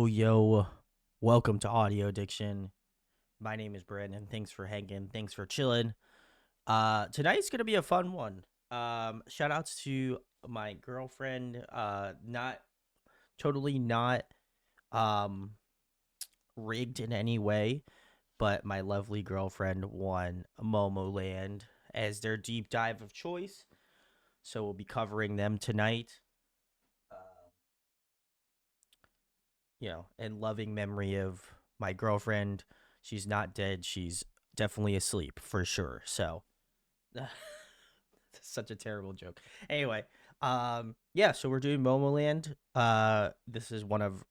yo. Welcome to Audio Addiction. My name is Brandon. Thanks for hanging. Thanks for chilling. Tonight's gonna be a fun one. Shout outs to my girlfriend. Not totally not um rigged in any way, but my lovely girlfriend won Momoland as their deep dive of choice. So we'll be covering them tonight. In loving memory of my girlfriend. She's not dead. She's definitely asleep for sure. So, such a terrible joke. Anyway, yeah. So we're doing Momoland. This is one of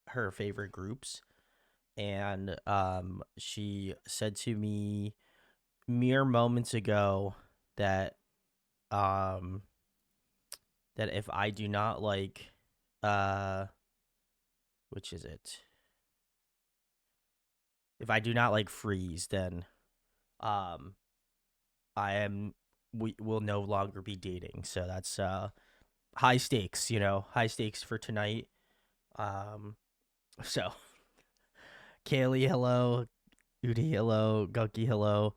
her favorite groups, and she said to me mere moments ago that that if I do not like which is it? If I do not like Freeze, then um we will no longer be dating. So that's high stakes, high stakes for tonight. So Kaylee, hello. Udi, hello. Gunky, hello.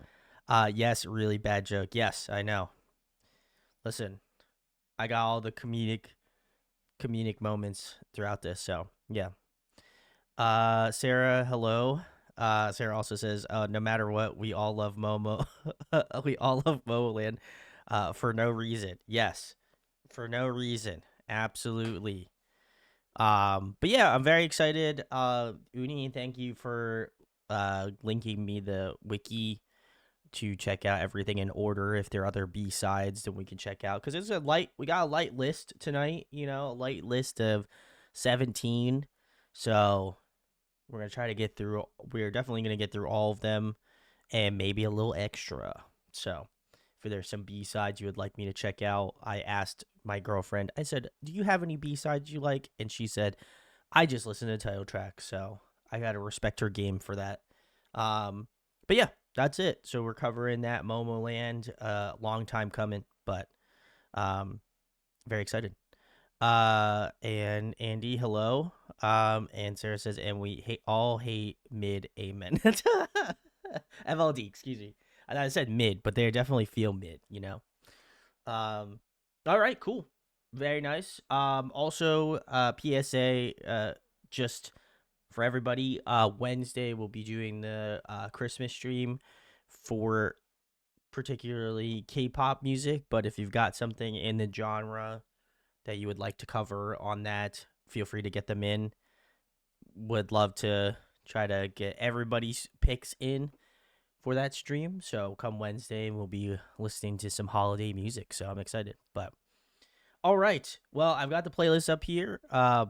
Yes, really bad joke. Yes, I know. Listen, I got all the comedic moments throughout this, so yeah. Sarah, hello. Sarah also says, no matter what, we all love Momo. We all love Momoland for no reason. Yes, for no reason. Absolutely. But yeah, I'm very excited. Uni, thank you for linking me the wiki to check out everything in order. If there are other B-sides, then we can check out. Because we got a light list tonight, a light list of 17. So we're going to try to get through. We're definitely going to get through all of them and maybe a little extra. So if there's some B-sides you would like me to check out, I asked my girlfriend, I said, do you have any B-sides you like? And she said, I just listen to the title track. So I got to respect her game for that. But yeah, that's it. So we're covering that Momoland. Long time coming, but very excited. And Andy, hello. And Sarah says, and we all hate mid. Amen. FLD, excuse me. I said mid, but they definitely feel mid. All right, cool, very nice. Also, PSA, just for everybody, Wednesday we'll be doing the Christmas stream for particularly K-pop music. But if you've got something in the genre that you would like to cover on that, feel free to get them in. Would love to try to get everybody's picks in for that stream. So come Wednesday, we'll be listening to some holiday music. So I'm excited. But all right, well, I've got the playlist up here. I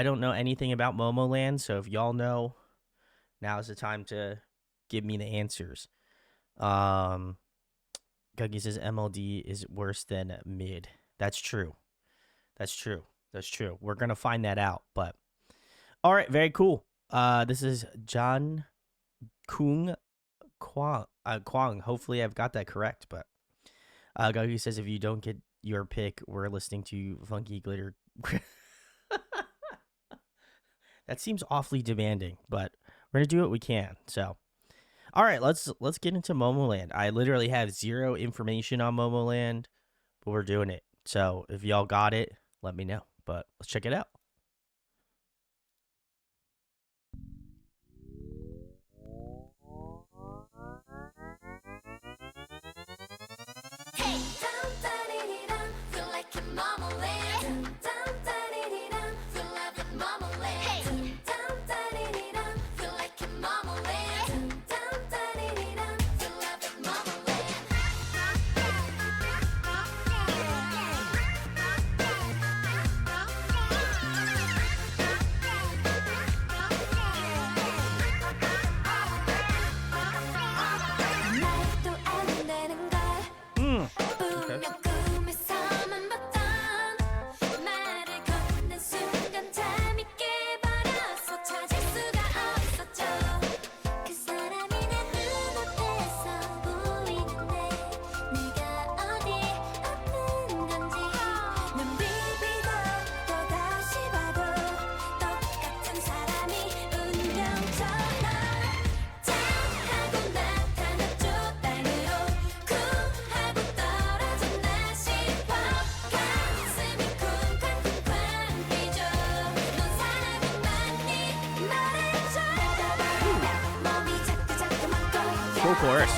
don't know anything about Momoland, so if y'all know, now's the time to give me the answers. Guggy says MLD is worse than mid. That's true. We're gonna find that out. But all right, very cool. This is John Kung Kwang. Hopefully, I've got that correct. But Guggy says if you don't get your pick, we're listening to Funky Glitter. That seems awfully demanding, but we're gonna do what we can. So, all right, let's get into Momoland. I literally have zero information on Momoland, but we're doing it. So if y'all got it, let me know. But let's check it out. Hey, dum-da-dee-dee-dum, feel like in Momoland. Dum-da-dee-dee-dum, feel like in Momoland. Hey, dum-da-dee-dee-dum, feel like in Momoland. Dum-da-dee-dee-dum, feel like in Momoland. Cool chorus.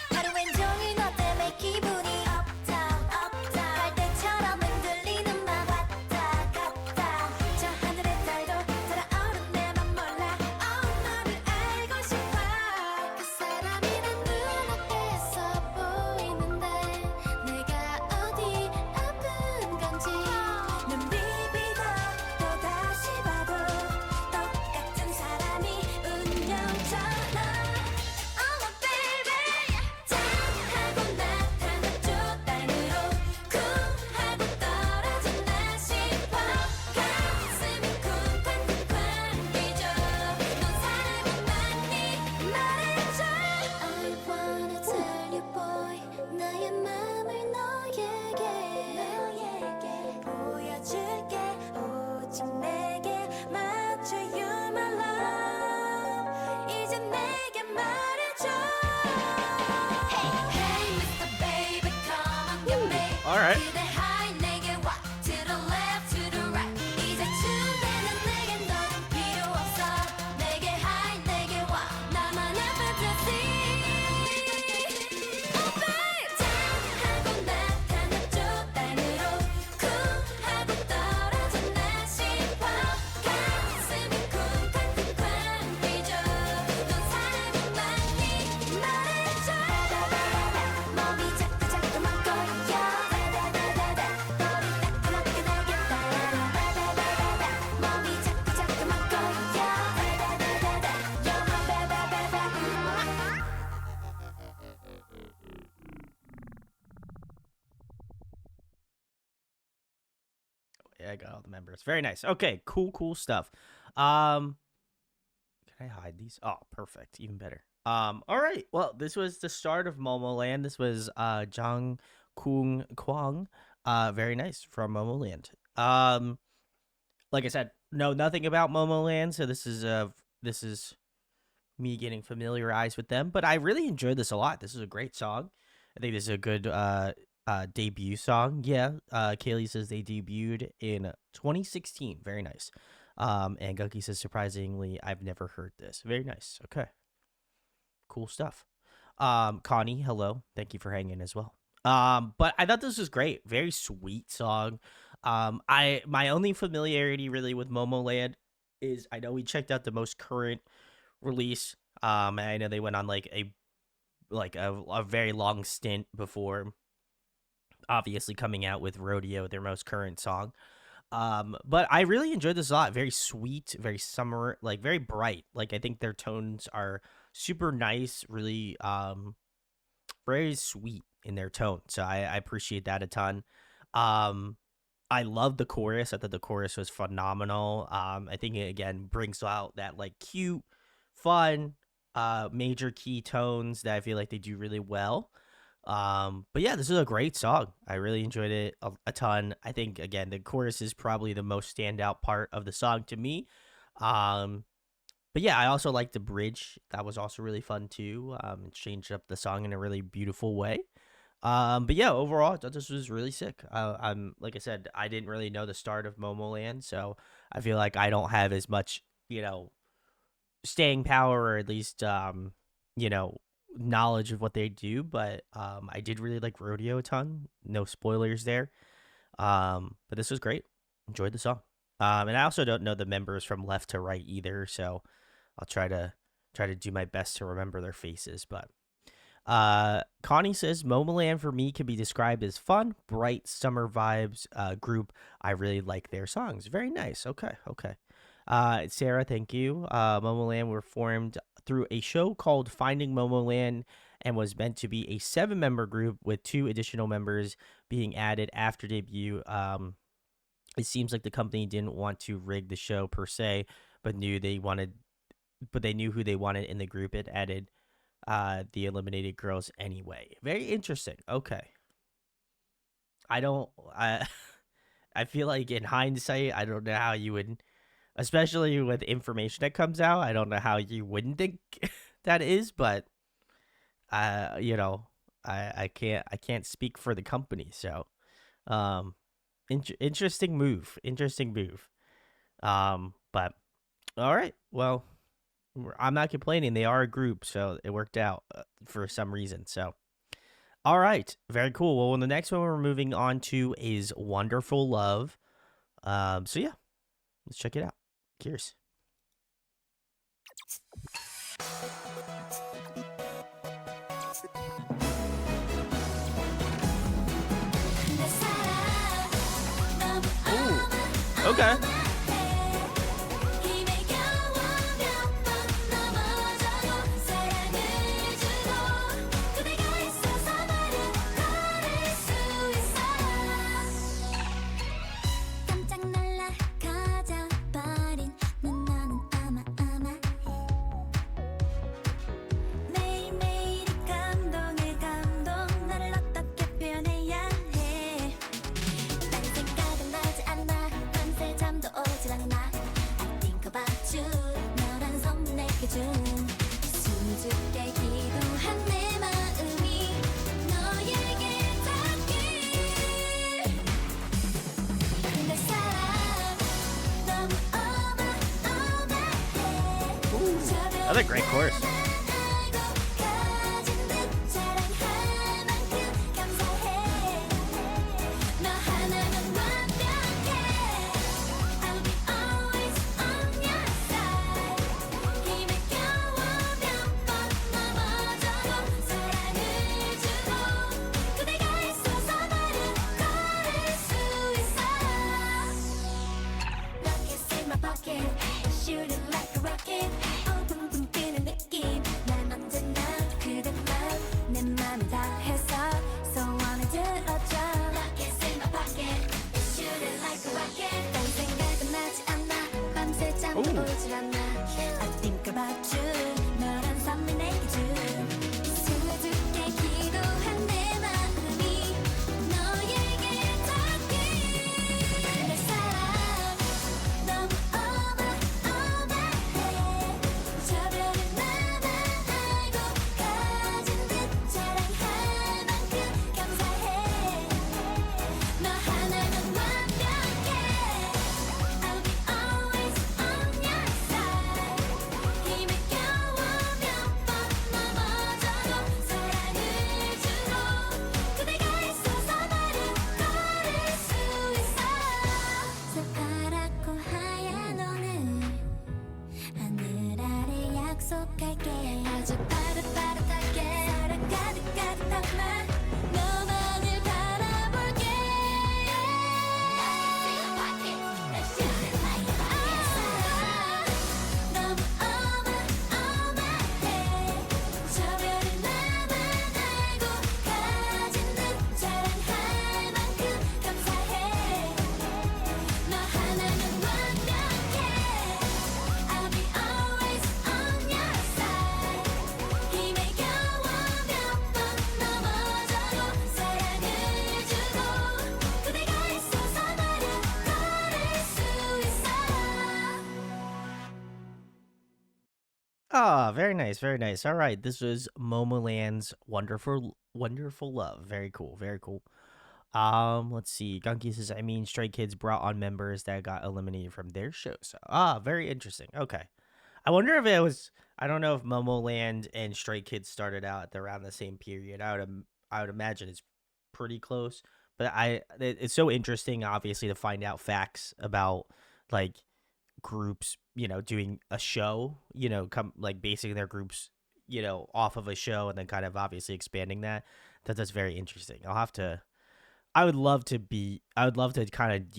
하루 왼종일 너 때문에 기분이 업다운 업다운 갈대처럼 흔들리는 맘 왔다 갔다 저 하늘의 달도 달아오른 내 맘 몰라 너를 알고 싶어 그 사람이란 눈앞에서 보이는데 내가 어디 아픈 건지 눈 비비다 또다시 봐도 똑같은 사람이 운명처럼 Oh my baby 짠하고 나타났죠 땅으로 쿵하고 떨어진 나 싶어 가슴이 쿵쾅쿵쾅 뛰죠 넌 사람은 맞니 말해줘 I wanna tell you boy 나의 맘을 너에게 보여줄게 오직 내게 맞춰 You my love 이제 내게 말해줘 Hey hey Mr. Baby come on get me All right. 그대 high 내게 와 To the left to the right 이제 춤되는 내겐 너는 필요 없어 내게 high 내게 와 나만의 fantasy Oh babe 짠하고 나타났죠 땅으로 쿵하고 떨어진 나 싶어 가슴이 쿵쾅쿵쾅 뛰죠 넌 사람은 맞니 말해줘 몸이 자꾸자꾸만 꼬여 너를 따끔하게 내게 따라 몸이 자꾸자꾸만 꼬여 You're my baby Yeah, I got all the members. Very nice. Okay, cool stuff. Can I hide these? Oh, perfect. Even better. All right. Well, this was the start of Momoland. This was Jang Kung Kwang. Very nice from Momoland. Like I said, know nothing about Momoland, so this is me getting familiarized with them. But I really enjoyed this a lot. This is a great song. I think this is a good debut song. Yeah, Kaylee says they debuted in 2016. Very nice. And Gunky says, surprisingly, I've never heard this. Very nice. Okay. Cool stuff. Connie, hello. Thank you for hanging as well. But I thought this was great. Very sweet song. My only familiarity really with Momoland is I know we checked out the most current release. And I know they went on like a very long stint before obviously coming out with Rodeo, their most current song. But I really enjoyed this a lot. Very sweet, very summer, like very bright. Like I think their tones are super nice, really very sweet in their tone. So I appreciate that a ton. I love the chorus. I thought the chorus was phenomenal. I think it again brings out that like cute, fun, major key tones that I feel like they do really well. But yeah, this is a great song. I really enjoyed it a ton. I think again the chorus is probably the most standout part of the song to me. But yeah, I also like the bridge. That was also really fun too. It changed up the song in a really beautiful way. But yeah, overall, I thought this was really sick. I'm like I said, I didn't really know the start of Momoland, so I feel like I don't have as much, staying power or at least you know, knowledge of what they do. But I did really like Rodeo a ton. No spoilers there. But this was great. Enjoyed the song. And I also don't know the members from left to right either, so I'll try to do my best to remember their faces. But Connie says Momoland for me can be described as fun, bright summer vibes group. I really like their songs. Very nice. Okay. Sarah, thank you. Momoland were formed through a show called Finding Momoland and was meant to be a 7-member group with 2 additional members being added after debut. It seems like the company didn't want to rig the show per se, but they knew who they wanted in the group. It added the eliminated girls anyway. Very interesting. Okay. I I feel like in hindsight, I don't know how you would, especially with information that comes out, I don't know how you wouldn't think that is, but I can't speak for the company, so Um, interesting move. Interesting move. But all right. Well, I'm not complaining. They are a group, so it worked out for some reason. So, all right, very cool. Well, the next one we're moving on to is Wonderful Love. So yeah, let's check it out. Cheers. 내 사랑 너무 Ooh, okay. 어마어마해 힘의 겨워 몇 번 넘어져도 사랑을 주고 그대가 있어서 나를 걸을 수 있어 깜짝 놀라 가져버린 넌 너는 어마어마해 매일매일이 감동의 감동 나를 어떻게 표현해야 해 딴 생각은 나지 않아 밤새 잠도 오질 않아 I think about you 너란 선물 내게 준 수줍게 기도한 내 마음이 너에게 닿길 내 사랑 너무 어마어마해 That's a great chorus. Shoot it like a rocket. 붕붕 뛰는 느낌. 난 언제나 그대만 내 맘을 다해서 소원을 들어줘. Rockets in my pocket. Shoot it like a rocket. 딴 생각은 나지 않아. 밤새 잠도 Ooh. 오질 않아. I think about you. 너란 선물 내게 준 수줍게 기도한 내 마음이 너에게 닿길 내 사랑 너무 어마어마해 저 별을 나만 알고 가진 듯 자랑할 만큼 감사해 너 하나면 완벽해 I'll be always on your side 힘을 겨워 몇 번 넘어져도 사랑을 주고 그대가 있어서 나를 걸을 수 있어 새파랗고 하얀 오늘 하늘 아래 약속할게 아주 파릇파릇하게 사랑 가득가득 담아 너만을 바라볼게 너무 어마어마해 저 별을 나만 알고 가진 듯 자랑할 만큼 감사해 너 하나면 완벽해 I'll be always on your side 힘을 겨워 몇 번 넘어져도 사랑을 주고 그대가 있어서 나를 걸을 수 있어 Ah, very nice, very nice. All right, this was Momoland's Wonderful Love. Very cool, very cool. Let's see. Gunky says, I mean, Stray Kids brought on members that got eliminated from their show. So, very interesting. Okay. I wonder if it was. I don't know if Momoland and Stray Kids started out at around the same period. I would imagine it's pretty close. But it's so interesting, obviously, to find out facts about like groups, doing a show, come like basing their groups, off of a show and then kind of obviously expanding that. That's very interesting. I would love to kind of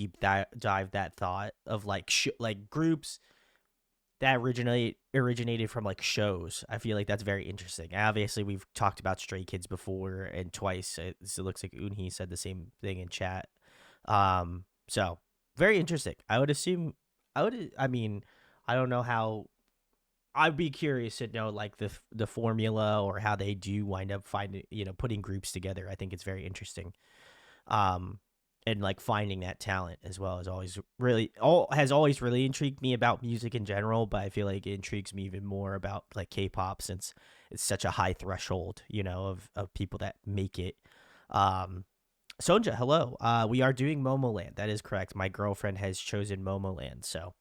dive that thought of like like groups that originated from like shows. I feel like that's very interesting. Obviously, we've talked about Stray Kids before and twice. It looks like Unhee said the same thing in chat. So very interesting. I would assume. I mean, I don't know how. I'd be curious to know like the formula or how they do wind up finding putting groups together. I think it's very interesting. Um, and like finding that talent as well is always has always really intrigued me about music in general, but I feel like it intrigues me even more about like K-pop since it's such a high threshold, of people that make it. Um Sonja, hello. We are doing Momoland. That is correct. My girlfriend has chosen Momoland. So,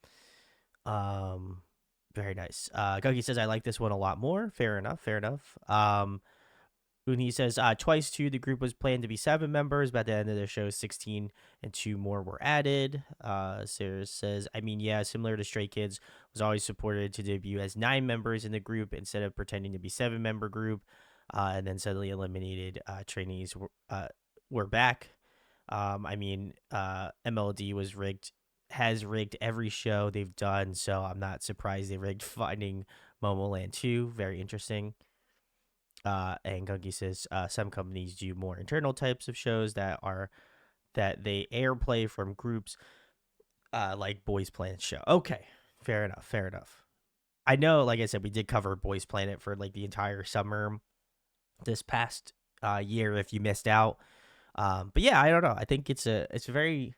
um, very nice. Gunky says I like this one a lot more. Fair enough. Fair enough. Uni says twice too. The group was planned to be 7 members, but at the end of the show, 16 and 2 more were added. Sarah says, I mean, yeah, similar to Stray Kids, was always supported to debut as 9 members in the group instead of pretending to be 7 member group, and then suddenly eliminated trainees were back. I mean, MLD was rigged, has rigged every show they've done, so I'm not surprised they rigged Finding Momoland 2. Very interesting. And Gunky says some companies do more internal types of shows that they airplay from groups, like Boys Planet show. Okay, fair enough. Fair enough. I know, like I said, we did cover Boys Planet for like the entire summer this past year. If you missed out, but yeah, I don't know. I think it's a very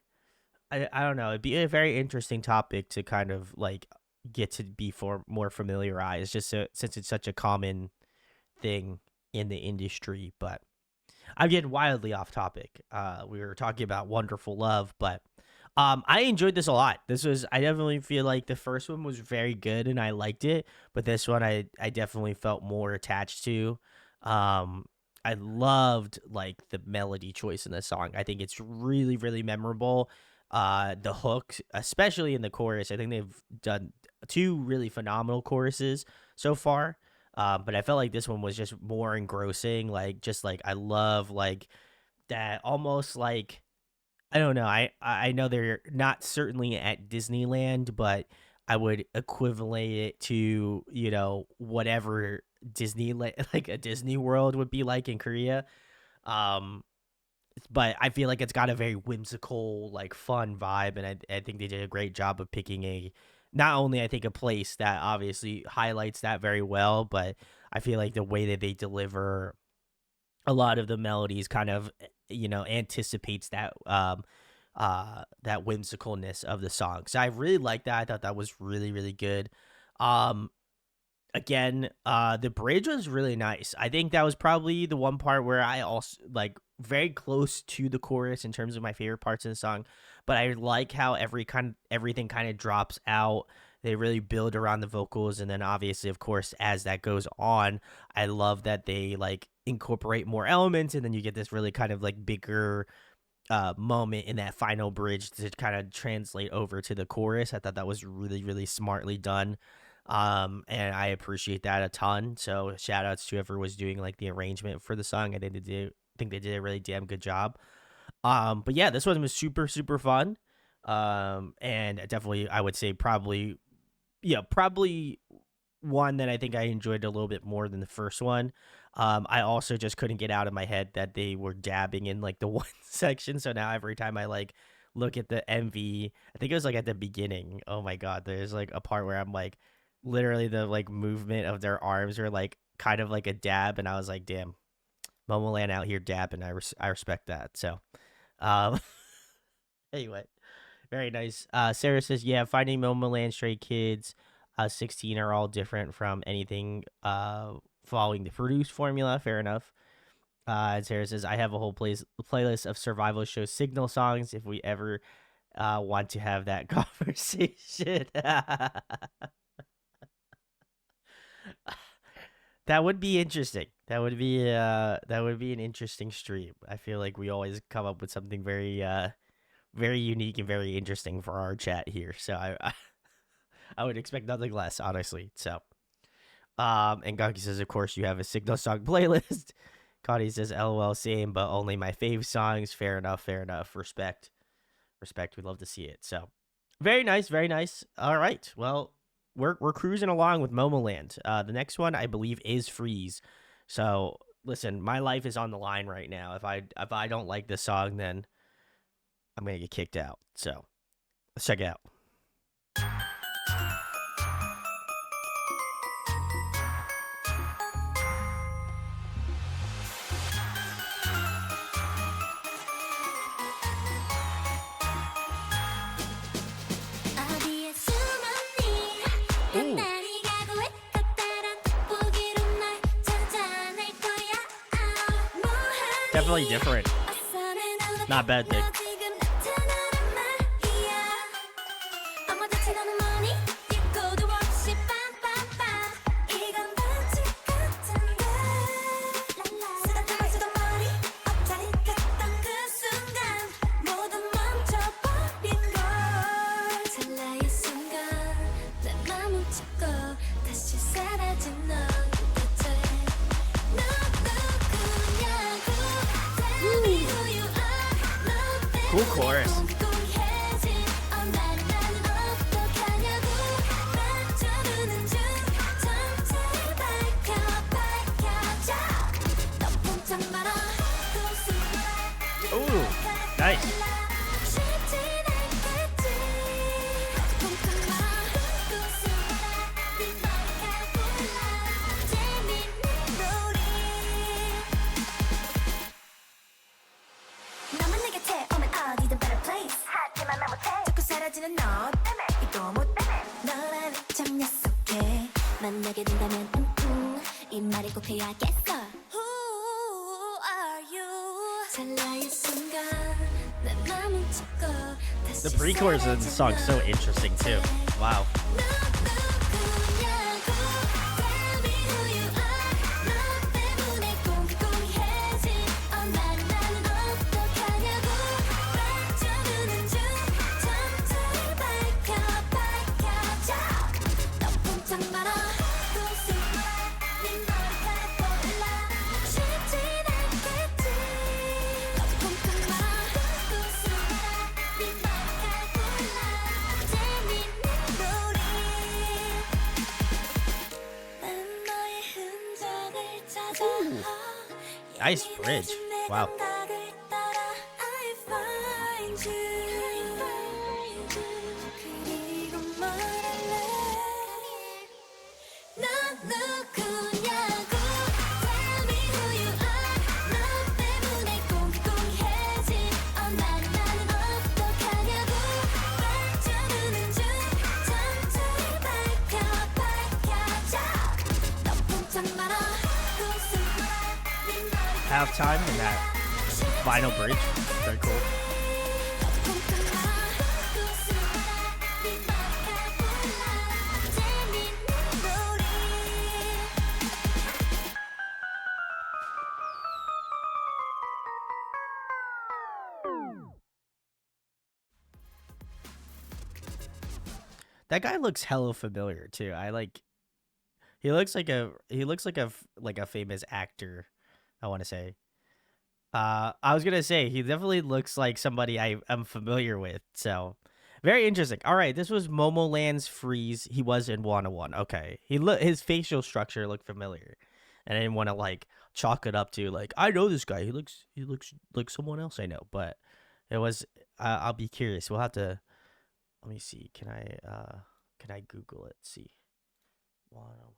I don't know. It'd be a very interesting topic to kind of like get to be more familiarized, just since it's such a common thing in the industry. But I'm getting wildly off topic. We were talking about Wonderful Love, but I enjoyed this a lot. I definitely feel like the first one was very good and I liked it, but this one I definitely felt more attached to. Um, I loved like the melody choice in the song. I think it's really really memorable. The hook, especially in the chorus, I think they've done 2 really phenomenal choruses so far. But I felt like this one was just more engrossing. Like, just like I love like that, almost like I don't know. I know they're not certainly at Disneyland, but I would equivalent it to whatever Disney like a Disney World would be like in Korea. Um, but I feel like it's got a very whimsical, like fun vibe, and I think they did a great job of picking a not only I think a place that obviously highlights that very well, but I feel like the way that they deliver a lot of the melodies kind of anticipates that whimsicalness of the song. So I really liked that. I thought that was really really good. Um, Again, the bridge was really nice. I think that was probably the one part where I also like very close to the chorus in terms of my favorite parts in the song, but I like how everything kind of drops out. They really build around the vocals, and then obviously, of course, as that goes on, I love that they like incorporate more elements, and then you get this really kind of like bigger moment in that final bridge to kind of translate over to the chorus. I thought that was really really smartly done. And I appreciate that a ton. So shout outs to whoever was doing like the arrangement for the song. Think they did a really damn good job. But yeah, this one was super super fun. And definitely I would say probably probably one that I think I enjoyed a little bit more than the first one. I also just couldn't get out of my head that they were dabbing in like the one section. So now every time I like look at the MV, I think it was like at the beginning. Oh my god, there's like a part where I'm like, literally the like movement of their arms are like kind of like a dab, and I was like, damn, Momoland out here dabbing. I respect that. So, um, anyway, very nice. Sarah says, yeah, Finding Momoland, Stray Kids, 16 are all different from anything following the produced formula. Fair enough. And Sarah says, I have a whole playlist of survival show signal songs if we ever want to have that conversation. That would be interesting. That would be an interesting stream. I feel like we always come up with something very unique and very interesting for our chat here. So I would expect nothing less, honestly. So and Gonki says, of course, you have a signal song playlist. Cody says, LOL, same, but only my fave songs. Fair enough, fair enough. Respect. We'd love to see it. So very nice, very nice. All right. Well, we're cruising along with Momoland. The next one I believe is Freeze. So listen, my life is on the line right now. If I don't like this song, then I'm gonna get kicked out. So let's check it out. 어디에 숨었니 Ooh, 딴딴이 가고 있다란 보기로 날 찾아낼 거야 definitely different. 어서 내 눈 Not bad, Dick. Cool chorus. Ooh, nice. 너만 내 곁에 오면 어디든 better place. 하지만 말 못해. 자꾸 사라지는 너 때문에 이거 못 때문에 너라는 참 약속해. 만나게 된다면 이 말을 꼭 해야겠어. Who are you? 찰나의 순간 내 맘을 찍고 다시 The pre-chorus of the song is so interesting too. Wow. Ooh, nice bridge. Wow. Halftime and that final bridge. Very cool. That guy looks hella familiar too. He looks like a famous actor, I want to say. I was gonna say he definitely looks like somebody I'm familiar with. So very interesting. All right, this was Momoland's Freeze. He was in Wanna One. Okay, his facial structure looked familiar, and I didn't want to like chalk it up to like I know this guy. He looks like someone else I know. But it was. I'll be curious. We'll have to. Let me see. Can I Google it? See. Wanna.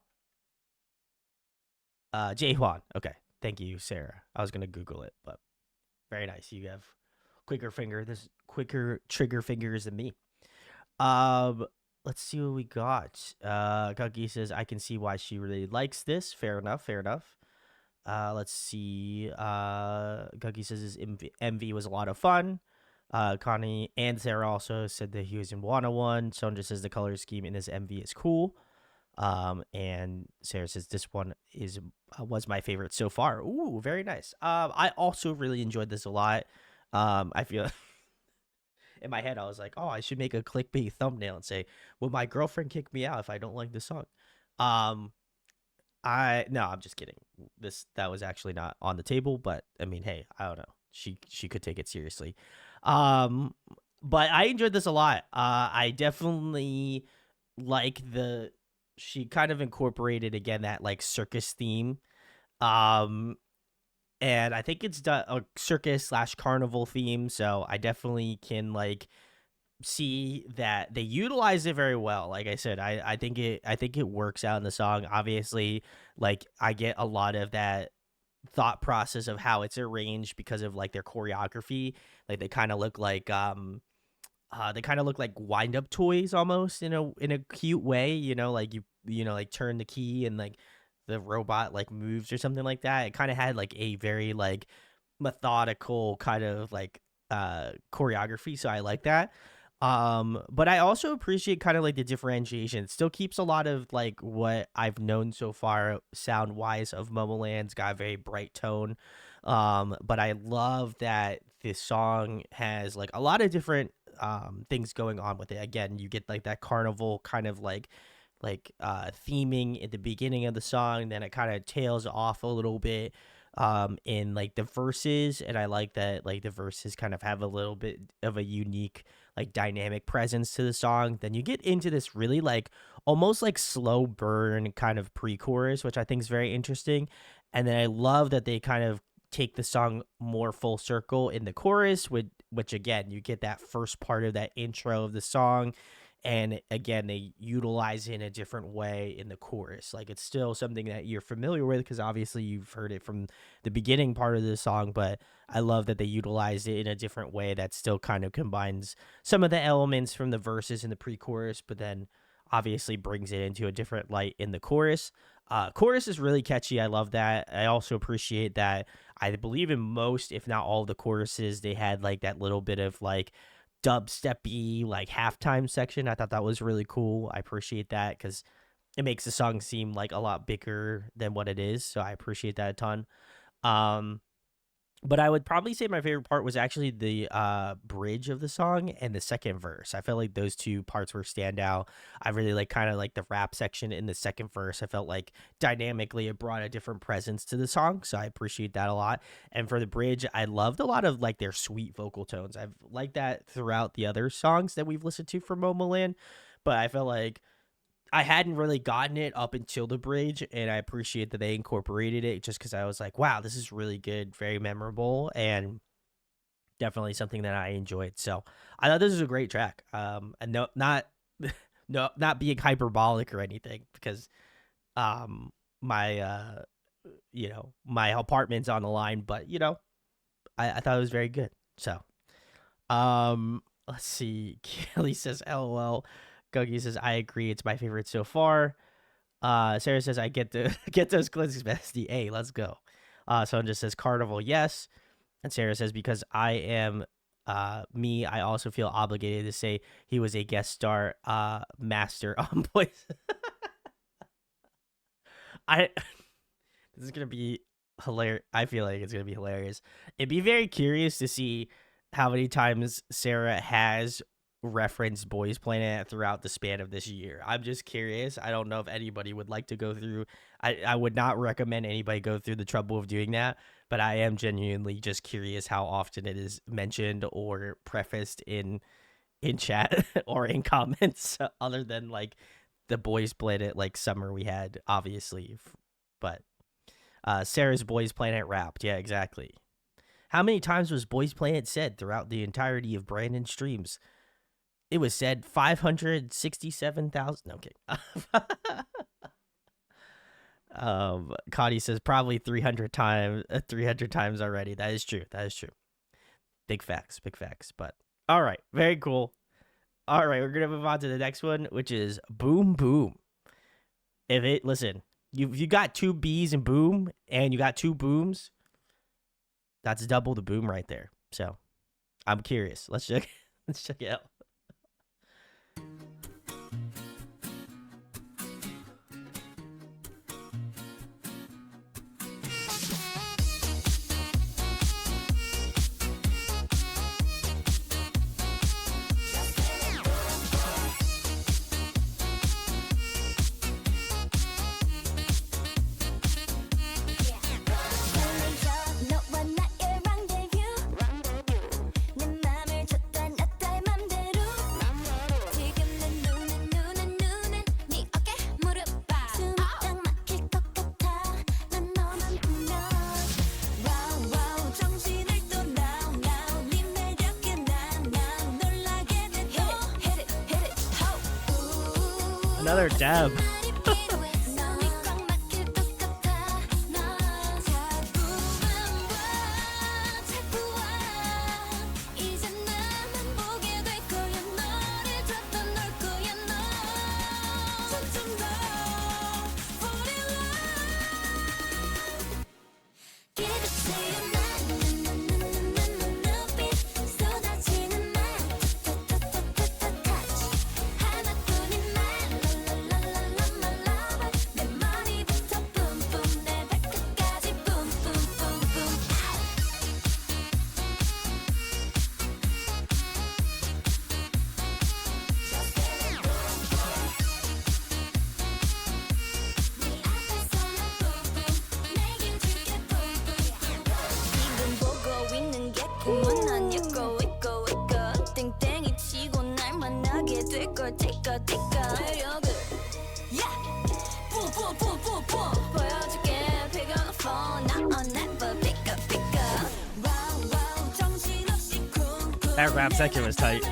Jaehwan. Okay. Thank you, Sarah. I was gonna Google it, but very nice. You have quicker trigger fingers than me. Let's see what we got. Guggy says I can see why she really likes this. Fair enough. Fair enough. Let's see. Guggy says his MV was a lot of fun. Connie and Sarah also said that he was in 101. Sondra says the color scheme in this MV is cool. And Sarah says this one was my favorite so far. Ooh, very nice. I also really enjoyed this a lot. I feel in my head I was like, oh, I should make a clickbait thumbnail and say, "Will my girlfriend kick me out if I don't like this song?" I'm just kidding. That was actually not on the table, but I mean, hey, I don't know. She could take it seriously. But I enjoyed this a lot. I definitely like she kind of incorporated again that like circus theme. And I think it's a circus / carnival theme, so I definitely can like see that they utilize it very well. Like I said, I think it works out in the song. Obviously, like I get a lot of that thought process of how it's arranged because of like their choreography. Like they kind of look like wind up toys almost in a cute way, like like turn the key and like the robot like moves or something like that. It kind of had like a very like methodical kind of like choreography, so I like that. But I also appreciate kind of like the differentiation. It still keeps a lot of like what I've known so far sound wise of Momoland's got a very bright tone. But I love that this song has like a lot of different things going on with it. Again, you get like that carnival kind of like theming at the beginning of the song, then it kind of tails off a little bit in like the verses, and I like that like the verses kind of have a little bit of a unique like dynamic presence to the song. Then you get into this really like almost like slow burn kind of pre-chorus, which I think is very interesting. And then I love that they kind of take the song more full circle in the chorus, which again you get that first part of that intro of the song, and again they utilize it in a different way in the chorus. Like it's still something that you're familiar with because obviously you've heard it from the beginning part of the song, but I love that they utilize it in a different way that still kind of combines some of the elements from the verses in the pre-chorus, but then obviously brings it into a different light in the chorus. Chorus is really catchy. I love that. I also appreciate that. I believe in most, if not all, of the choruses, they had like that little bit of like dubsteppy like halftime section. I thought that was really cool. I appreciate that because it makes the song seem like a lot bigger than what it is. So I appreciate that a ton. Um, but I would probably say my favorite part was actually the bridge of the song and the second verse. I felt like those two parts were standout. I really like kind of like the rap section in the second verse. I felt like dynamically it brought a different presence to the song, so I appreciate that a lot. And for the bridge, I loved a lot of like their sweet vocal tones. I've liked that throughout the other songs that we've listened to from Momoland, but I felt like I hadn't really gotten it up until the bridge, and I appreciate that they incorporated it just because I was like, wow, this is really good, very memorable, and definitely something that I enjoyed. So I thought this was a great track. And no, not no, not being hyperbolic or anything, because my my apartment's on the line, but I thought it was very good. So let's see. Kelly says, "LOL." Gogi says, "I agree. It's my favorite so far." Sarah says, "I get to get those cleanses, bestie. Hey, let's go." Someone just says, "Carnival, yes." And Sarah says, "Because I am me, I also feel obligated to say he was a guest star master on Boys." I This is gonna be hilarious. I feel like it's gonna be hilarious. It'd be very curious to see how many times Sarah has referenced Boys Planet throughout the span of this year. I'm just curious. I don't know if anybody would like to go through. I would not recommend anybody go through the trouble of doing that, but I am genuinely just curious how often it is mentioned or prefaced in chat or in comments, other than like the Boys Planet like summer we had, obviously. But Sarah's Boys Planet wrapped. Yeah, exactly. How many times was Boys Planet said throughout the entirety of Brandon's streams? It was said 567,000. No, okay. Cody says probably 300 times. 300 times already. That is true. That is true. Big facts. Big facts. But all right, very cool. All right, we're gonna move on to the next one, which is Boom Boom. Listen, you got two B's in boom, and you got two booms. That's double the boom right there. So I'm curious. Let's check. Let's check it out. 너와 나의 rendezvous 내 맘을 줬다 놨다 맘대로 지금 내 눈엔 네 어깨 무릎 봐 숨이 딱 막힐 것 같아 난 너만 보면 wow wow 정신을 또 now 네 매력에 난 놀라게 돼 hit it ho Another dab. Give it to you, That rap section was tight.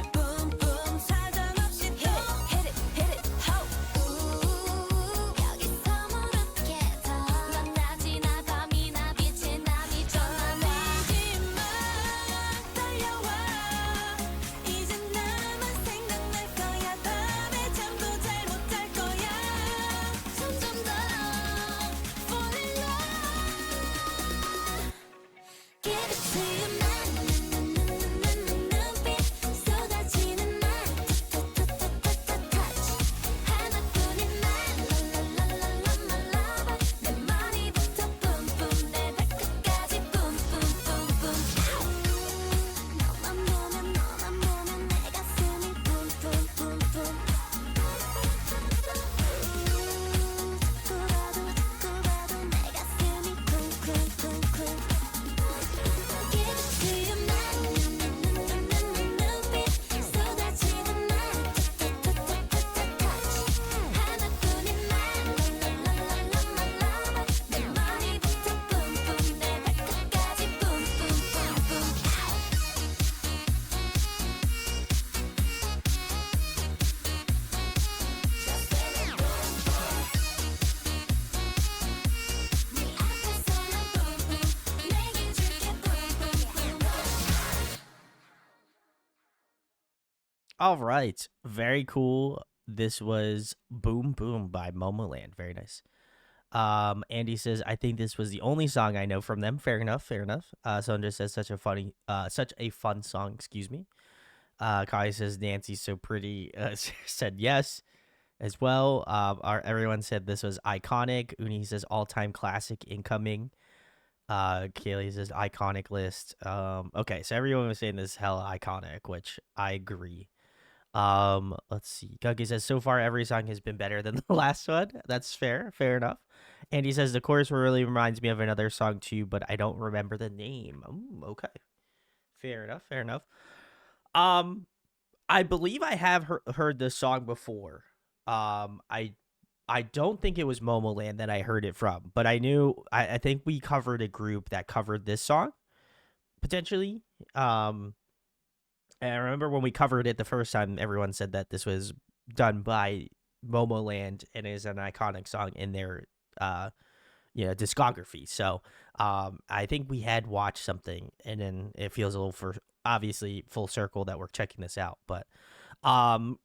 All right. Very cool. This was Boom Boom by Momoland. Very nice. Andy says, I think this was the only song I know from them. Fair enough, fair enough. Sandra says such a fun song, excuse me. Kai says Nancy's so pretty. Said yes as well. Everyone said this was iconic. Uni says all-time classic incoming. Kaylee says iconic list. Okay, so everyone was saying this is hella iconic, which I agree. Let's see. Gunky says so far every song has been better than the last one. That's fair enough. Andy says the chorus really reminds me of another song too, but I don't remember the name. Ooh, okay, fair enough. Um, I believe I have heard this song before. I don't think it was Momoland that I heard it from, but I think we covered a group that covered this song potentially. And I remember when we covered it the first time, everyone said that this was done by Momoland and is an iconic song in their discography. So I think we had watched something, and then it feels a little for obviously full circle that we're checking this out. But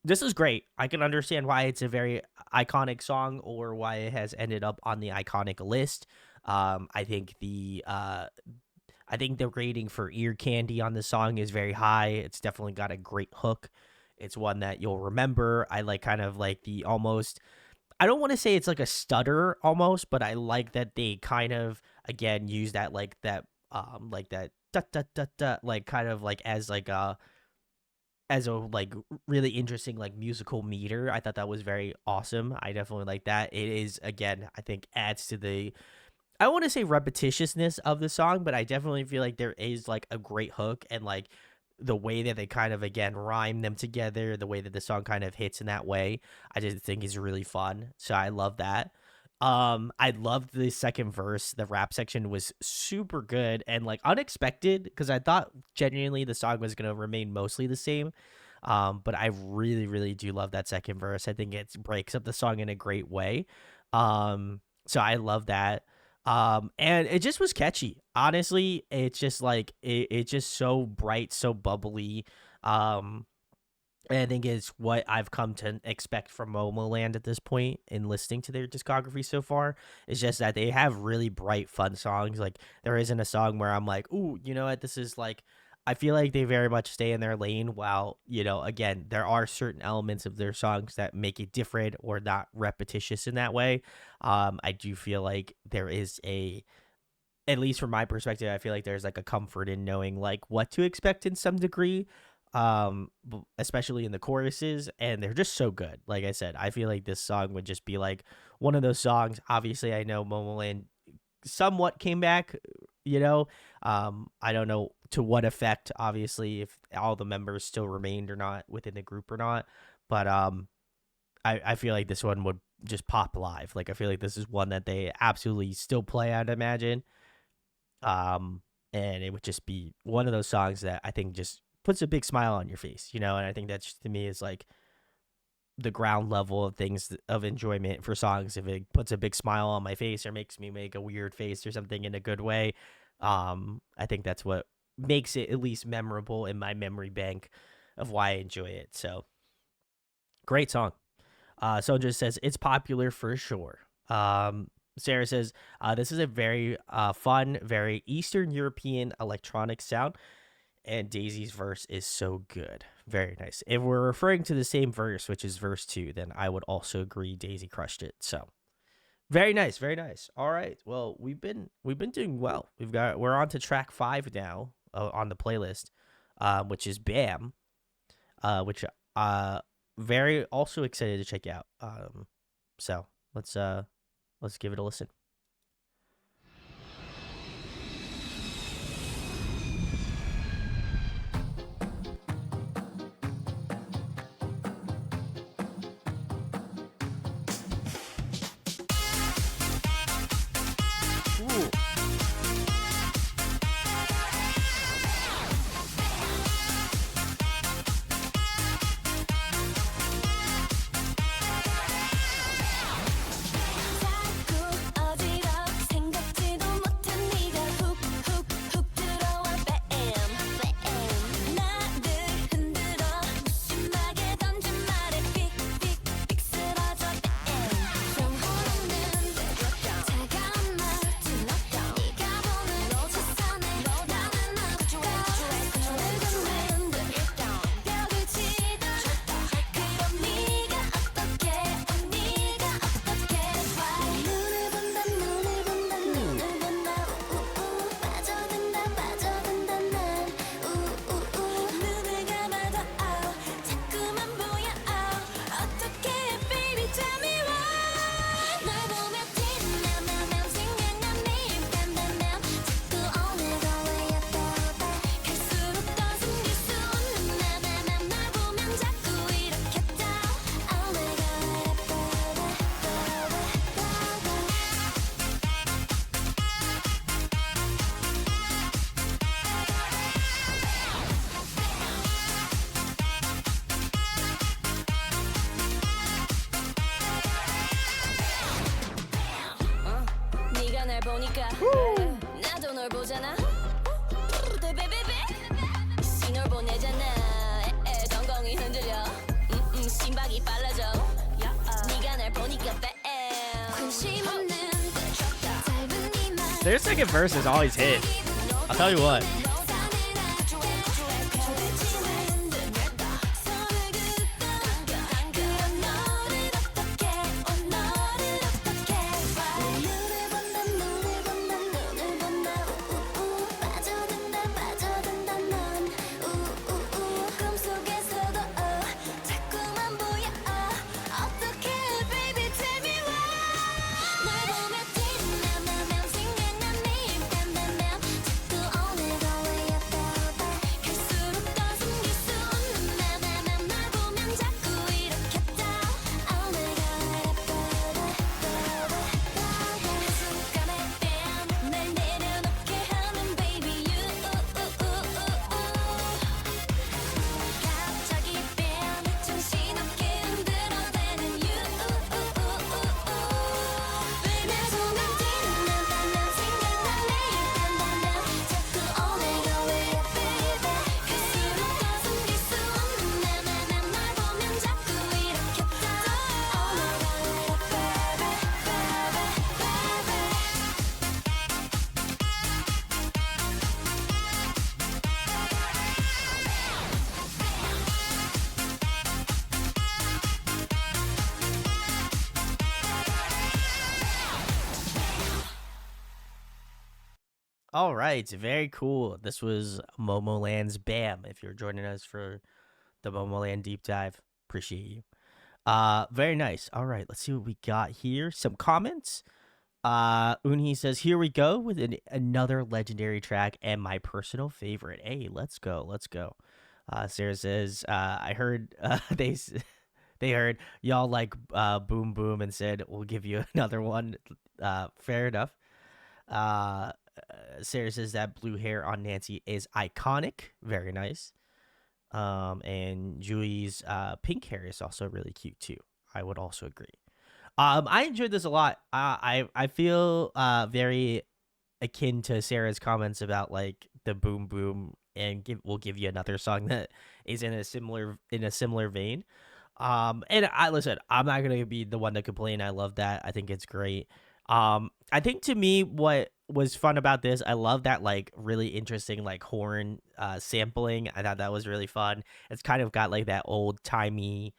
this is great. I can understand why it's a very iconic song or why it has ended up on the iconic list. I think the rating for ear candy on the song is very high. It's definitely got a great hook. It's one that you'll remember. I like kind of like the almost, I don't want to say it's like a stutter almost, but I like that they kind of again use that like that da da da da like kind of like as a like really interesting like musical meter. I thought that was very awesome. I definitely like that. It is again, I think adds to the, I want to say repetitiousness of the song, but I definitely feel like there is like a great hook and like the way that they kind of again rhyme them together, the way that the song kind of hits in that way, I just think is really fun. So I love that. I loved the second verse. The rap section was super good and like unexpected because I thought genuinely the song was gonna remain mostly the same. But I really, really do love that second verse. I think it breaks up the song in a great way. So I love that. And it just was catchy. Honestly, it's just like it's just so bright, so bubbly. And I think it's what I've come to expect from Momoland at this point in listening to their discography so far. It's just that they have really bright, fun songs. Like there isn't a song where I'm like, ooh, you know what, this is like, I feel like they very much stay in their lane while, again, there are certain elements of their songs that make it different or not repetitious in that way. I do feel like there is at least from my perspective, I feel like there's like a comfort in knowing like what to expect in some degree, especially in the choruses, and they're just so good. Like I said, I feel like this song would just be like one of those songs. Obviously, I know Momoland somewhat came back, I don't know to what effect, obviously, if all the members still remained or not within the group or not, but I feel like this one would just pop live. Like I feel like this is one that they absolutely still play, I'd imagine. And it would just be one of those songs that I think just puts a big smile on your face, you know. And I think that just to me is like the ground level of things of enjoyment for songs. If it puts a big smile on my face or makes me make a weird face or something in a good way, I think that's what makes it at least memorable in my memory bank of why I enjoy it. So great song. So just says it's popular for sure. Sarah says this is a very fun, very Eastern European electronic sound, and Daisy's verse is so good. Very nice. If we're referring to the same verse, which is verse 2, then I would also agree Daisy crushed it. So very nice, very nice. All right. Well, we've been doing well. We're on to track 5 now on the playlist, which is Bam, which uh very also excited to check out. So let's give it a listen. Ooh. 자꾸 어지러 생각지도 못한 네가 훅훅훅 들어와 bam bam 나를 흔들어 무심하게 던진 말에 삑삑삑 쓰러져 bam 영혼 없는 듯 차가운 말투 네가 보는 시선에 나는 어디가 너를 걷는 듯 벽을 치듯 그럼 네가 어떻게 네가 어떻게 봐 눈을 본다 눈을 본다 눈을 본다 우우 빠져든다 난 우우 눈을 감아도 자꾸만 보여 어떻게 baby tell me why 널 보며 뒷맘 생각난 매일 뺨뺨뺨 자꾸 오늘도 왜 예뻐 갈수록 더 숨길 수 없는 맘 널 보면 자꾸 이렇게 down oh my god 네가 날 보니까 나도 널 보잖아 베베베베 신호를 보내잖아 엉덩이 흔들려 심박이 빨라져 네가 날 보니까 bam 관심 없는 듯 짧은 이말 Their second verse is always hit. I'll tell you what. All right, very cool. This was Momoland's Bam. If you're joining us for the Momoland deep dive, appreciate you. Very nice. All right, let's see what we got here. Some comments. Unhi says, "Here we go with another legendary track and my personal favorite." Hey, let's go, let's go. Sarah says, "I heard they heard y'all like Boom Boom and said we'll give you another one." Fair enough. Uh, Sarah says that blue hair on Nancy is iconic. Very nice. And Julie's pink hair is also really cute too. I would also agree. I enjoyed this a lot. I feel very akin to Sarah's comments about like the boom boom, and we'll give you another song that is in a similar vein. And I listen, I'm not gonna be the one to complain. I love that. I think it's great. I think to me, what was fun about this, I love that like really interesting like horn sampling. I thought that was really fun. It's kind of got like that old timey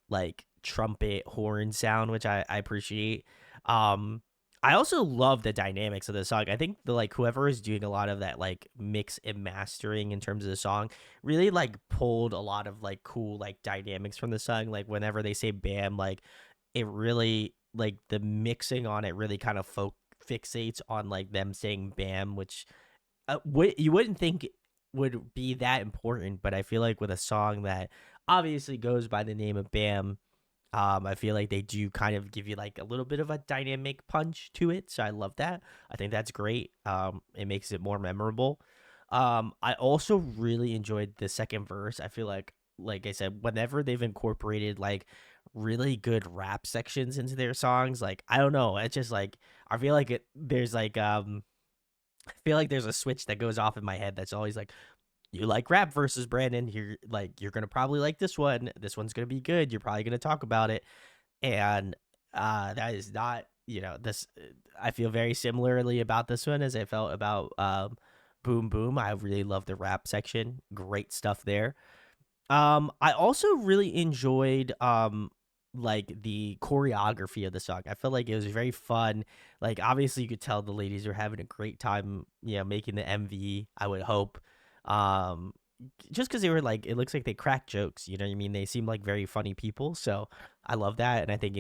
like trumpet horn sound, which I appreciate. Um, I also love the dynamics of the song. I think the like whoever is doing a lot of that like mix and mastering in terms of the song really like pulled a lot of like cool like dynamics from the song. Like whenever they say "bam," like it really like the mixing on it really kind of fixates on like them saying "bam," which you wouldn't think would be that important, but I feel like with a song that obviously goes by the name of "Bam," I feel like they do kind of give you like a little bit of a dynamic punch to it. So I love that. I think that's great. It makes it more memorable. I also really enjoyed the second verse. I feel like I said, whenever they've incorporated like really good rap sections into their songs, like I don't know, it's just like I feel like there's like I feel like there's a switch that goes off in my head that's always like, you like rap versus Brandon. You're gonna probably like this one. This one's gonna be good. You're probably gonna talk about it, and that is not this. I feel very similarly about this one as I felt about Boom Boom. I really love the rap section. Great stuff there. I also really enjoyed like the choreography of the song. I felt like it was very fun. Like obviously you could tell the ladies were having a great time, making the MV, I would hope. Um just because they were like it looks like they crack jokes, you know what I mean? They seem like very funny people. So I love that. And I think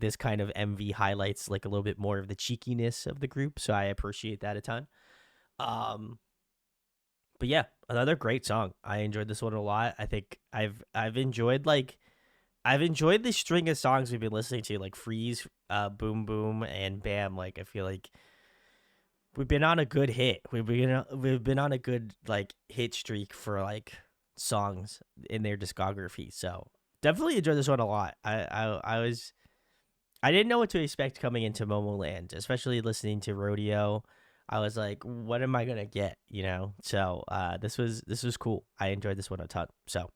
this kind of MV highlights like a little bit more of the cheekiness of the group. So I appreciate that a ton. Um but yeah, another great song. I enjoyed this one a lot. I think I've enjoyed the string of songs we've been listening to, like Freeze, Boom Boom, and Bam. Like I feel like we've been on a good hit. We've been on a good like hit streak for like songs in their discography. So definitely enjoyed this one a lot. I didn't know what to expect coming into Momoland, especially listening to Rodeo. I was like, what am I gonna get? So this was cool. I enjoyed this one a ton. So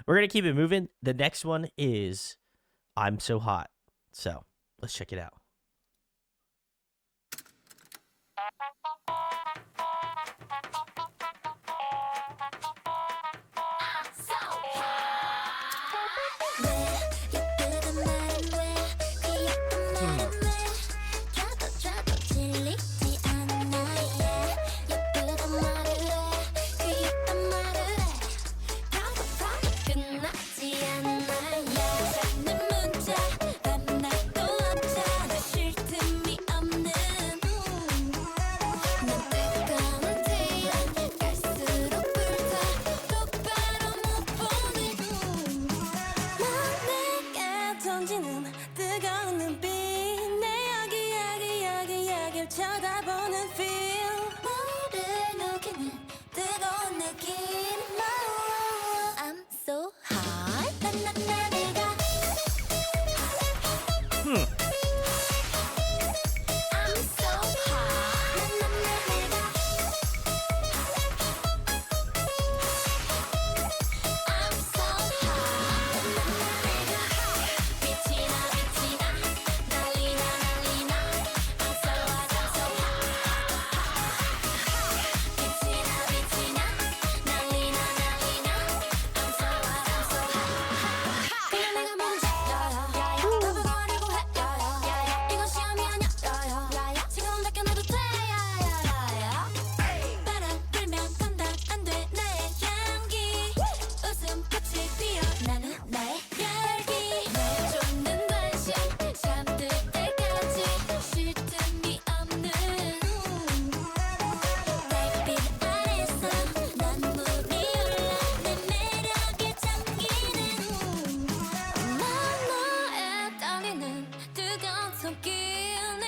we're gonna keep it moving. The next one is "I'm So Hot." So let's check it out. So 왜 예쁘단 말은 왜 귀엽단 Hmm. 말은 왜 켜도 질리지 않아 yeah 예쁘단 말을 해 귀엽단 말을 해 켜도 끝나지 않아 yeah 내 문자 밤낮도 없잖아 쉴 틈이 없는 난 뜨거운 태양 갈수록 불타 똑바로 못 보네 넌 내게 던지는 뜨거운 눈빛 내 여기 쳐다보는 feel 너를 녹이는 뜨거운 느낌 I'm so hot 난 내가 Hmm. I'm so hot 난 내가 I'm so hot 빛이 나 난리 나 I'm so hot I'm so hot 빛이 나 난리 나 I'm so hot I'm so hot 그냥 내가 뭔지 바보가 아니고 해 이건 시험이 아니야 지금 맡겨놔도 돼 바람 불면 감당 안 돼 나의 향기 웃음꽃이 피어나는 나의 열기 널 쫓는 관심 잠들 때까지 쉴 틈이 없는 달빛 아래서 난 물이 올라 내 매력에 잠기는 난 너의 떨리는 뜨거운 손길 내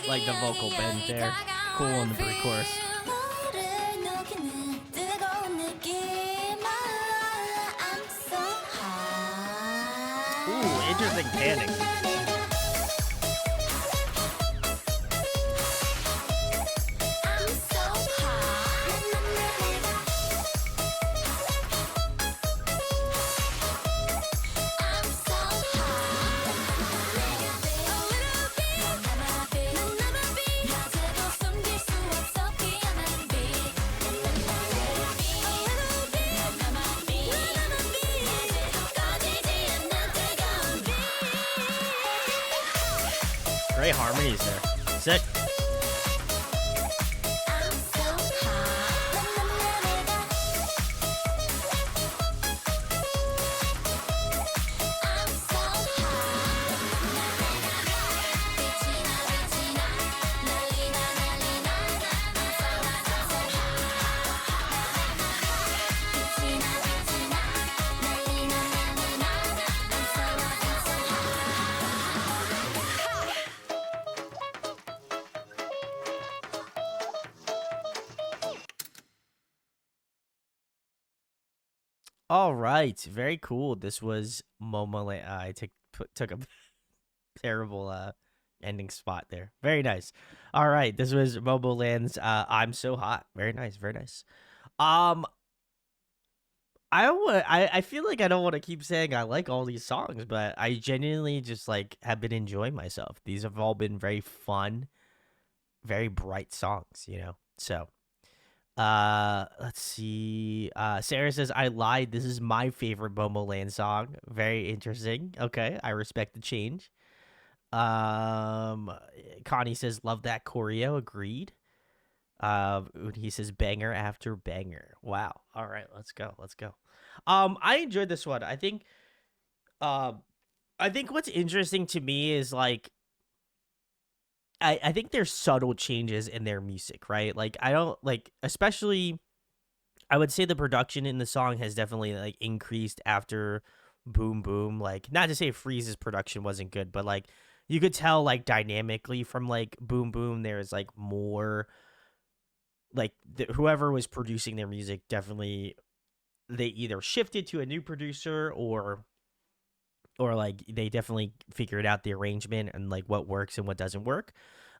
Like the vocal bend there. Cool on the pre-chorus. 너를 녹이는 뜨거운 느낌 interesting panning. I'm so hot. I'm so hot. 낮에도 숨길 수 없어 피어난 빛. 낮에도 꺼지지 않는 뜨거운 빛. Great harmonies there. Sick. I'm so hot. I'm so hot. 빛이 나 난리 나 I'm so hot. 빛이 나 난리 나 I'm so All right, very cool. This was Momoland. I took a terrible ending spot there. Very nice. All right, this was Momoland's "I'm So Hot." Very nice, very nice. Um, I feel like I don't want to keep saying I like all these songs, but I genuinely just like have been enjoying myself. These have all been very fun, very bright songs, you know. So let's see. Sarah says, I lied. This is my favorite Momoland song. Very interesting. Okay, I respect the change. Connie says, love that choreo. Agreed. He says, banger after banger. Wow. All right, let's go. Let's go. I enjoyed this one. I think what's interesting to me is like I think there's subtle changes in their music, right? Like I don't like, especially I would say the production in the song has definitely like increased after Boom Boom. Like not to say Freeze's production wasn't good, but like you could tell like dynamically from like Boom Boom there's like more like whoever was producing their music definitely they either shifted to a new producer or like they definitely figured out the arrangement and like what works and what doesn't work.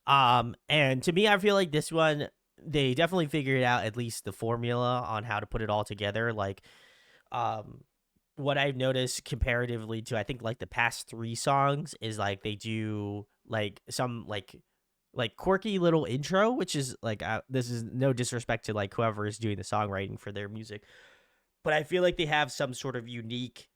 And to me, I feel like this one they definitely figured out at least the formula on how to put it all together. Like, what I've noticed comparatively to I think like the past three songs is like they do like some like quirky little intro, which is like this is no disrespect to like whoever is doing the songwriting for their music, but I feel like they have some sort of unique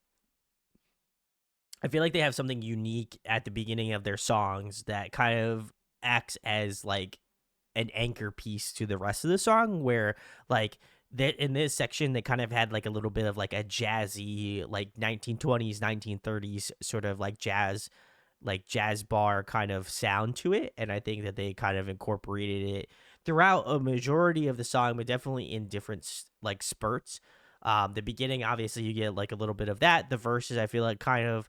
I feel like they have something unique at the beginning of their songs that kind of acts as like an anchor piece to the rest of the song where like that in this section they kind of had like a little bit of like a jazzy like 1920s 1930s sort of like jazz bar kind of sound to it, and I think that they kind of incorporated it throughout a majority of the song but definitely in different like spurts. The beginning obviously you get like a little bit of that, the verses I feel like kind of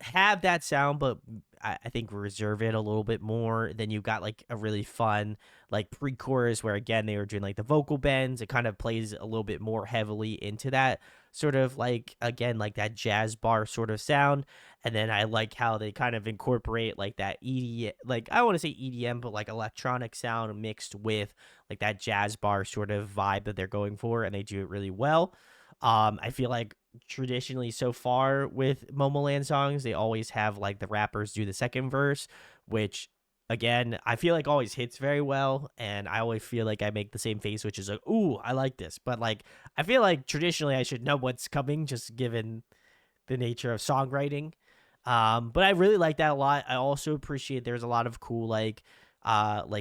have that sound, but I think reserve it a little bit more. Then you've got like a really fun like pre-chorus where again they were doing like the vocal bends. It kind of plays a little bit more heavily into that sort of like again like that jazz bar sort of sound. And then I like how they kind of incorporate like that EDM, like I want to say EDM, but like electronic sound mixed with like that jazz bar sort of vibe that they're going for, and they do it really well. I feel like traditionally so far with Momoland songs, they always have like the rappers do the second verse, which again, I feel like always hits very well. And I always feel like I make the same face, which is like, ooh, I like this. But like, I feel like traditionally I should know what's coming just given the nature of songwriting. But I really like that a lot. I also appreciate there's a lot of cool like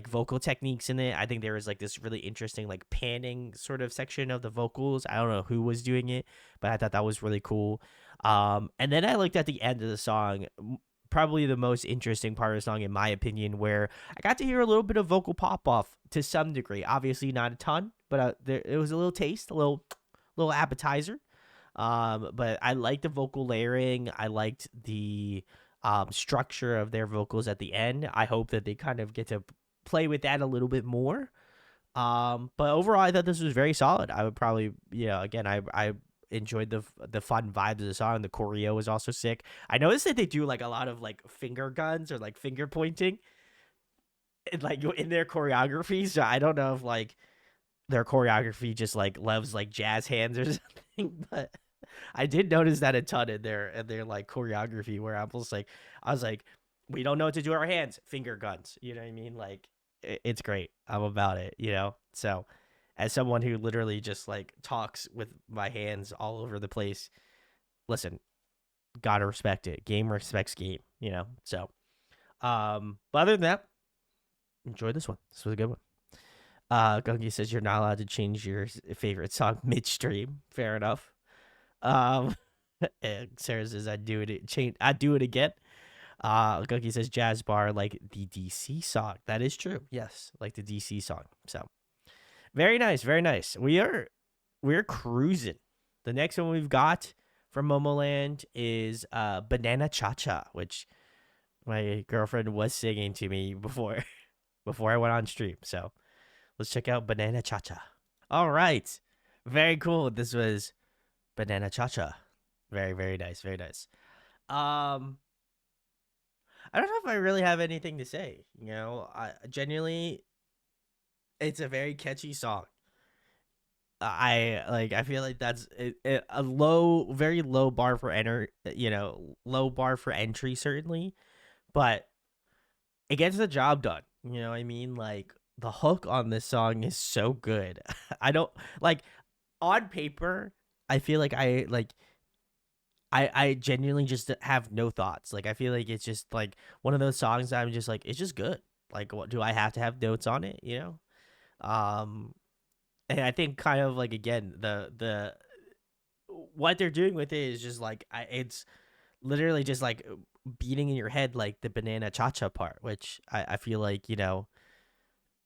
vocal techniques in it. I think there was like this really interesting like panning sort of section of the vocals. I don't know who was doing it, but I thought that was really cool. And then I looked at the end of the song, probably the most interesting part of the song in my opinion, where I got to hear a little bit of vocal pop off to some degree. Obviously not a ton, but it was a little taste, a little appetizer. But I liked the vocal layering. I liked the structure of their vocals at the end. I hope that they kind of get to play with that a little bit more. But overall, I thought this was very solid. I would probably, again, I enjoyed the fun vibes of the song. The choreo was also sick. I noticed that they do like a lot of like finger guns or like finger pointing like in their choreography. So I don't know if like their choreography just like loves like jazz hands or something, but I did notice that a ton in their like choreography where I was like, we don't know what to do with our hands, finger guns. You know what I mean? Like it's great. I'm about it. You know. So as someone who literally just like talks with my hands all over the place, listen, gotta respect it. Game respects game. You know. So but other than that, enjoy this one. This was a good one. Gungi says you're not allowed to change your favorite song midstream. Fair enough. Um, and Sarah says I do it. I do it again. Gungi says jazz bar like the DC song. That is true. Yes, like the DC song. So very nice, very nice. We're cruising. The next one we've got from Momoland is Banana Cha Cha, which my girlfriend was singing to me before before I went on stream. So let's check out Banana Cha Cha. All right. Very cool. This was Banana Cha Cha. Very, very nice. Very nice. Um, I don't know if I really have anything to say. You know, I genuinely, it's a very catchy song. I feel like that's a low, very low bar for enter. You know, low bar for entry certainly, but it gets the job done. You know what I mean? Like the hook on this song is so good. I don't like on paper. I feel like I genuinely just have no thoughts. Like I feel like it's just like one of those songs that I'm just like it's just good. Like what do I have to have notes on it, you know? Um and I think kind of like again the what they're doing with it is just like it's literally just like beating in your head like the banana cha-cha part, which I feel like, you know,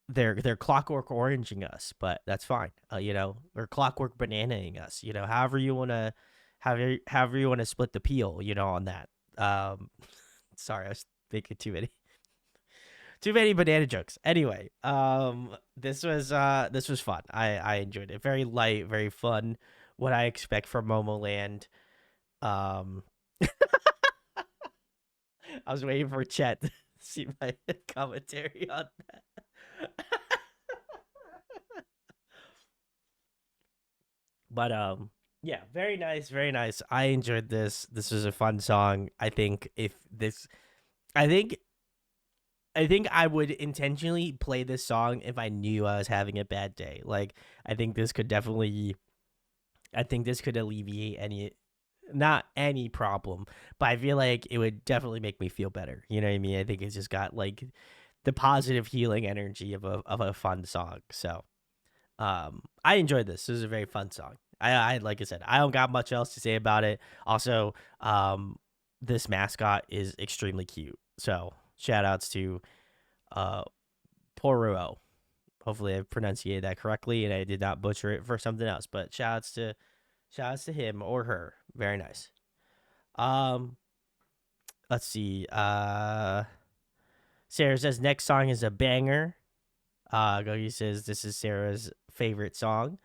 they're clockwork oranging us, but that's fine. You know, or clockwork bananaing us. You know, however you want to split the peel. You know, on that. Sorry, I was thinking too many banana jokes. Anyway, this was fun. I enjoyed it. Very light, very fun. What I expect from Momoland. Um, I was waiting for Chet to see my commentary on that. But yeah, very nice, very nice. I enjoyed this. This was a fun song. I think I think I would intentionally play this song if I knew I was having a bad day. Like I think this could definitely I think this could alleviate any not any problem, but I feel like it would definitely make me feel better. You know what I mean? I think it's just got like the positive healing energy of a fun song. So I enjoyed this. This is a very fun song. I like I said, I don't got much else to say about it. Also, this mascot is extremely cute. So shout outs to uh Poruo. Hopefully I pronunciated that correctly and I did not butcher it for something else. But shout outs to him or her. Very nice. Um let's see. Sarah says next song is a banger. Gogi says this is Sarah's favorite song,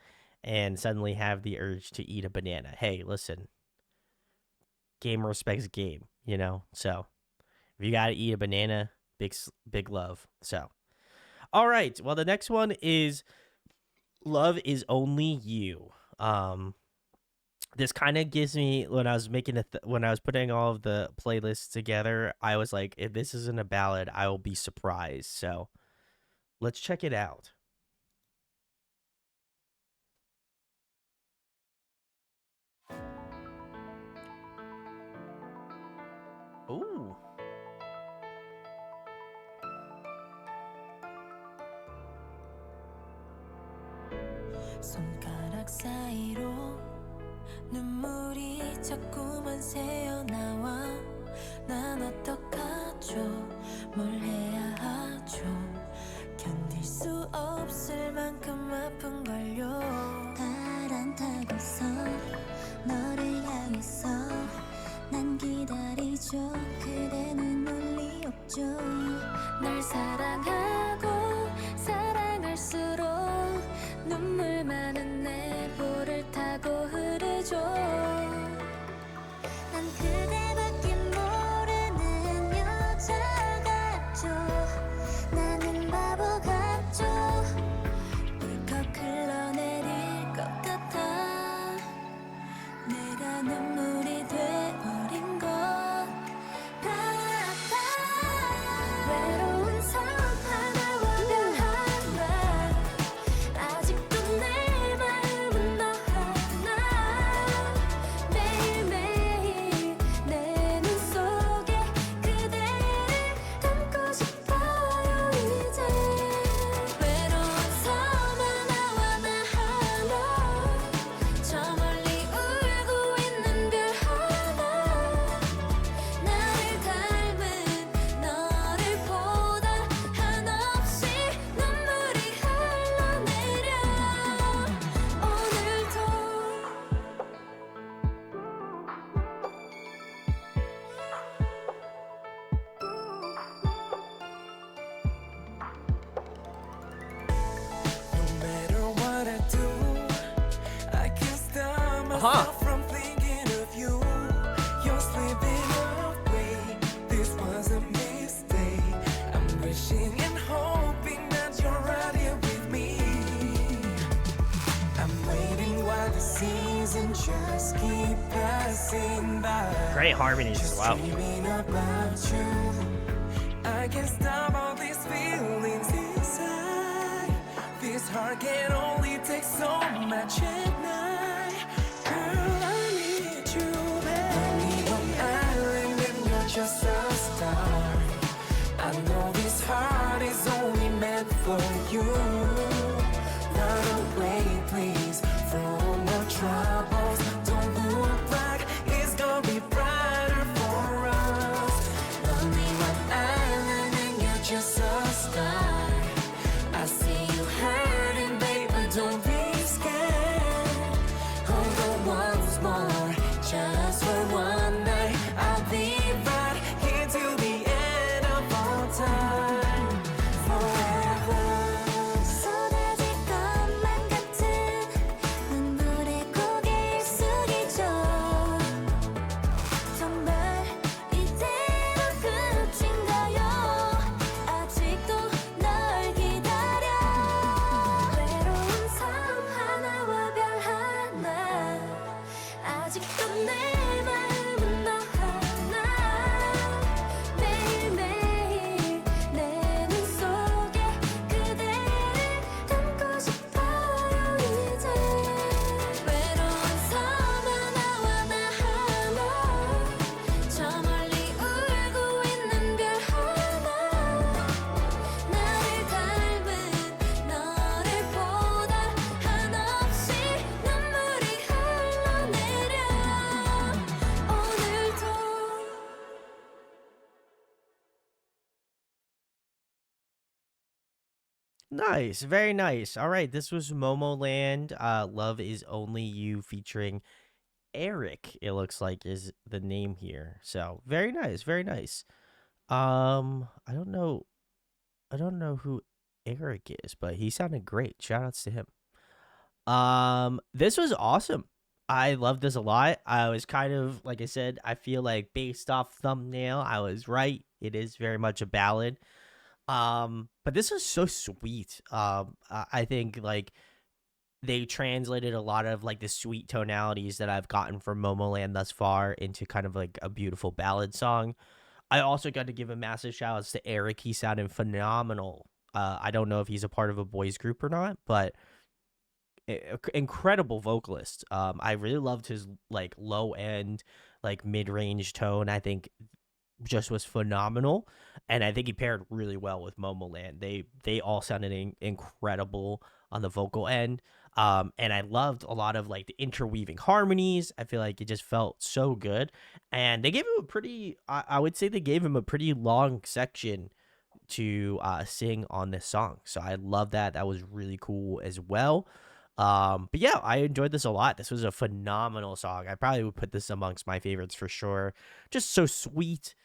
and suddenly have the urge to eat a banana. Hey, listen, game respects game, you know. So if you gotta eat a banana, big love. So all right, well the next one is "Love Is Only You." This kind of gives me when I was when I was putting all of the playlists together, I was like, if this isn't a ballad, I will be surprised. So let's check it out. Ooh. 손가락 사이로 눈물이 자꾸만 새어나와 난 어떡하죠 뭘 해야 하죠 견딜 수 없을 만큼 아픈걸요 바람 타고서 너를 향해서 난 기다리죠 그대는 논리 없죠 널 사랑하고 사랑할수록 눈물 많은 내 볼을 타고 흐르죠 huh. myself from thinking of you. You're slipping away. This was a mistake. I'm wishing and hoping that you're right here with me. I'm waiting while the seasons just keep passing by. Great harmonies as well. Dreaming about you. I can't stop all these feelings inside. This heart can only take so much at night. Girl, I need you, babe. Lonely on island and you're just a star. I know this heart is only meant for you. Run away, please, from the troubles. Don't look back, it's gonna be brighter for us. Lonely on island and you're just a star. I see you hurting, baby, don't be scared. Hold on once more, just for one night. I'll be right here till the end of all time, forever. 쏟아질 것만 같은 눈물에 고개를 숙이죠. 정말 이대로 끝인가요? 아직도 널 기다려. 외로운 삶 하나와 별 하나. 아직도 내 마음은 너 하나. 매일매일 내 눈 속에 그대를 담고 싶어요 이제. 외로운 섬 하나와 나 하나. 저 멀리 울고 있는 별 하나. 나를 닮은 너를 보다 한없이 눈물이 흘러내려. 오늘도 Nice, very nice. All right, this was Momoland. Love is Only You featuring Eric. It looks like is the name here. So very nice, very nice. I don't know, who Eric is, but he sounded great. Shout outs to him. This was awesome. I loved this a lot. I was kind of like I said, I feel like based off thumbnail, I was right. It is very much a ballad. But this is so sweet. I think like they translated a lot of like the sweet tonalities that I've gotten from Momoland thus far into kind of like a beautiful ballad song. I also got to give a massive shout outs to Eric. He sounded phenomenal. I don't know if he's a part of a boys group or not, but incredible vocalist. I really loved his like low end, like mid range tone. I think just was phenomenal, and I think he paired really well with Momoland. They all sounded incredible on the vocal end. And I loved a lot of like the interweaving harmonies. I feel like it just felt so good, and they gave him a pretty. I would say they gave him a pretty long section to sing on this song. So I love that. That was really cool as well. But yeah, I enjoyed this a lot. This was a phenomenal song. I probably would put this amongst my favorites for sure. Just so sweet,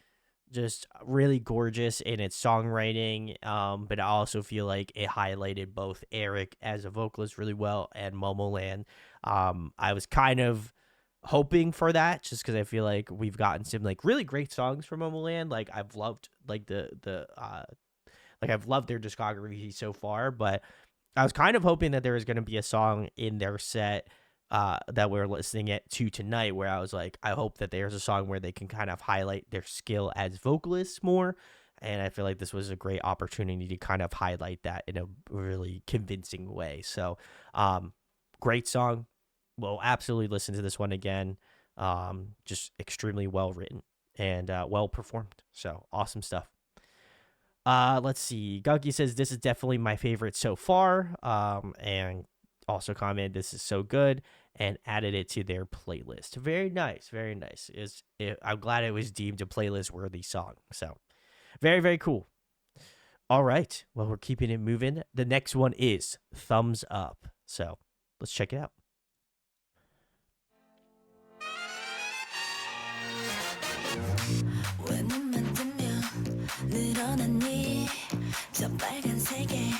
just really gorgeous in its songwriting. But I also feel like it highlighted both Eric as a vocalist really well and Momoland. I was kind of hoping for that just because I feel like we've gotten some like really great songs from Momoland. Like I've loved like I've loved their discography so far, but I was kind of hoping that there was going to be a song in their set that we're listening to tonight where I was like, I hope that there's a song where they can kind of highlight their skill as vocalists more. And I feel like this was a great opportunity to kind of highlight that in a really convincing way. So, great song. We'll absolutely listen to this one again. Just extremely well written and well performed. So, awesome stuff. Let's see. Gunky says this is definitely my favorite so far. And also commented this is so good and added it to their playlist. Very nice, very nice. I'm glad it was deemed a playlist worthy song. So very, very cool. All right. Well, we're keeping it moving. The next one is Thumbs Up. So let's check it out. 늘어나니 저 빨간색의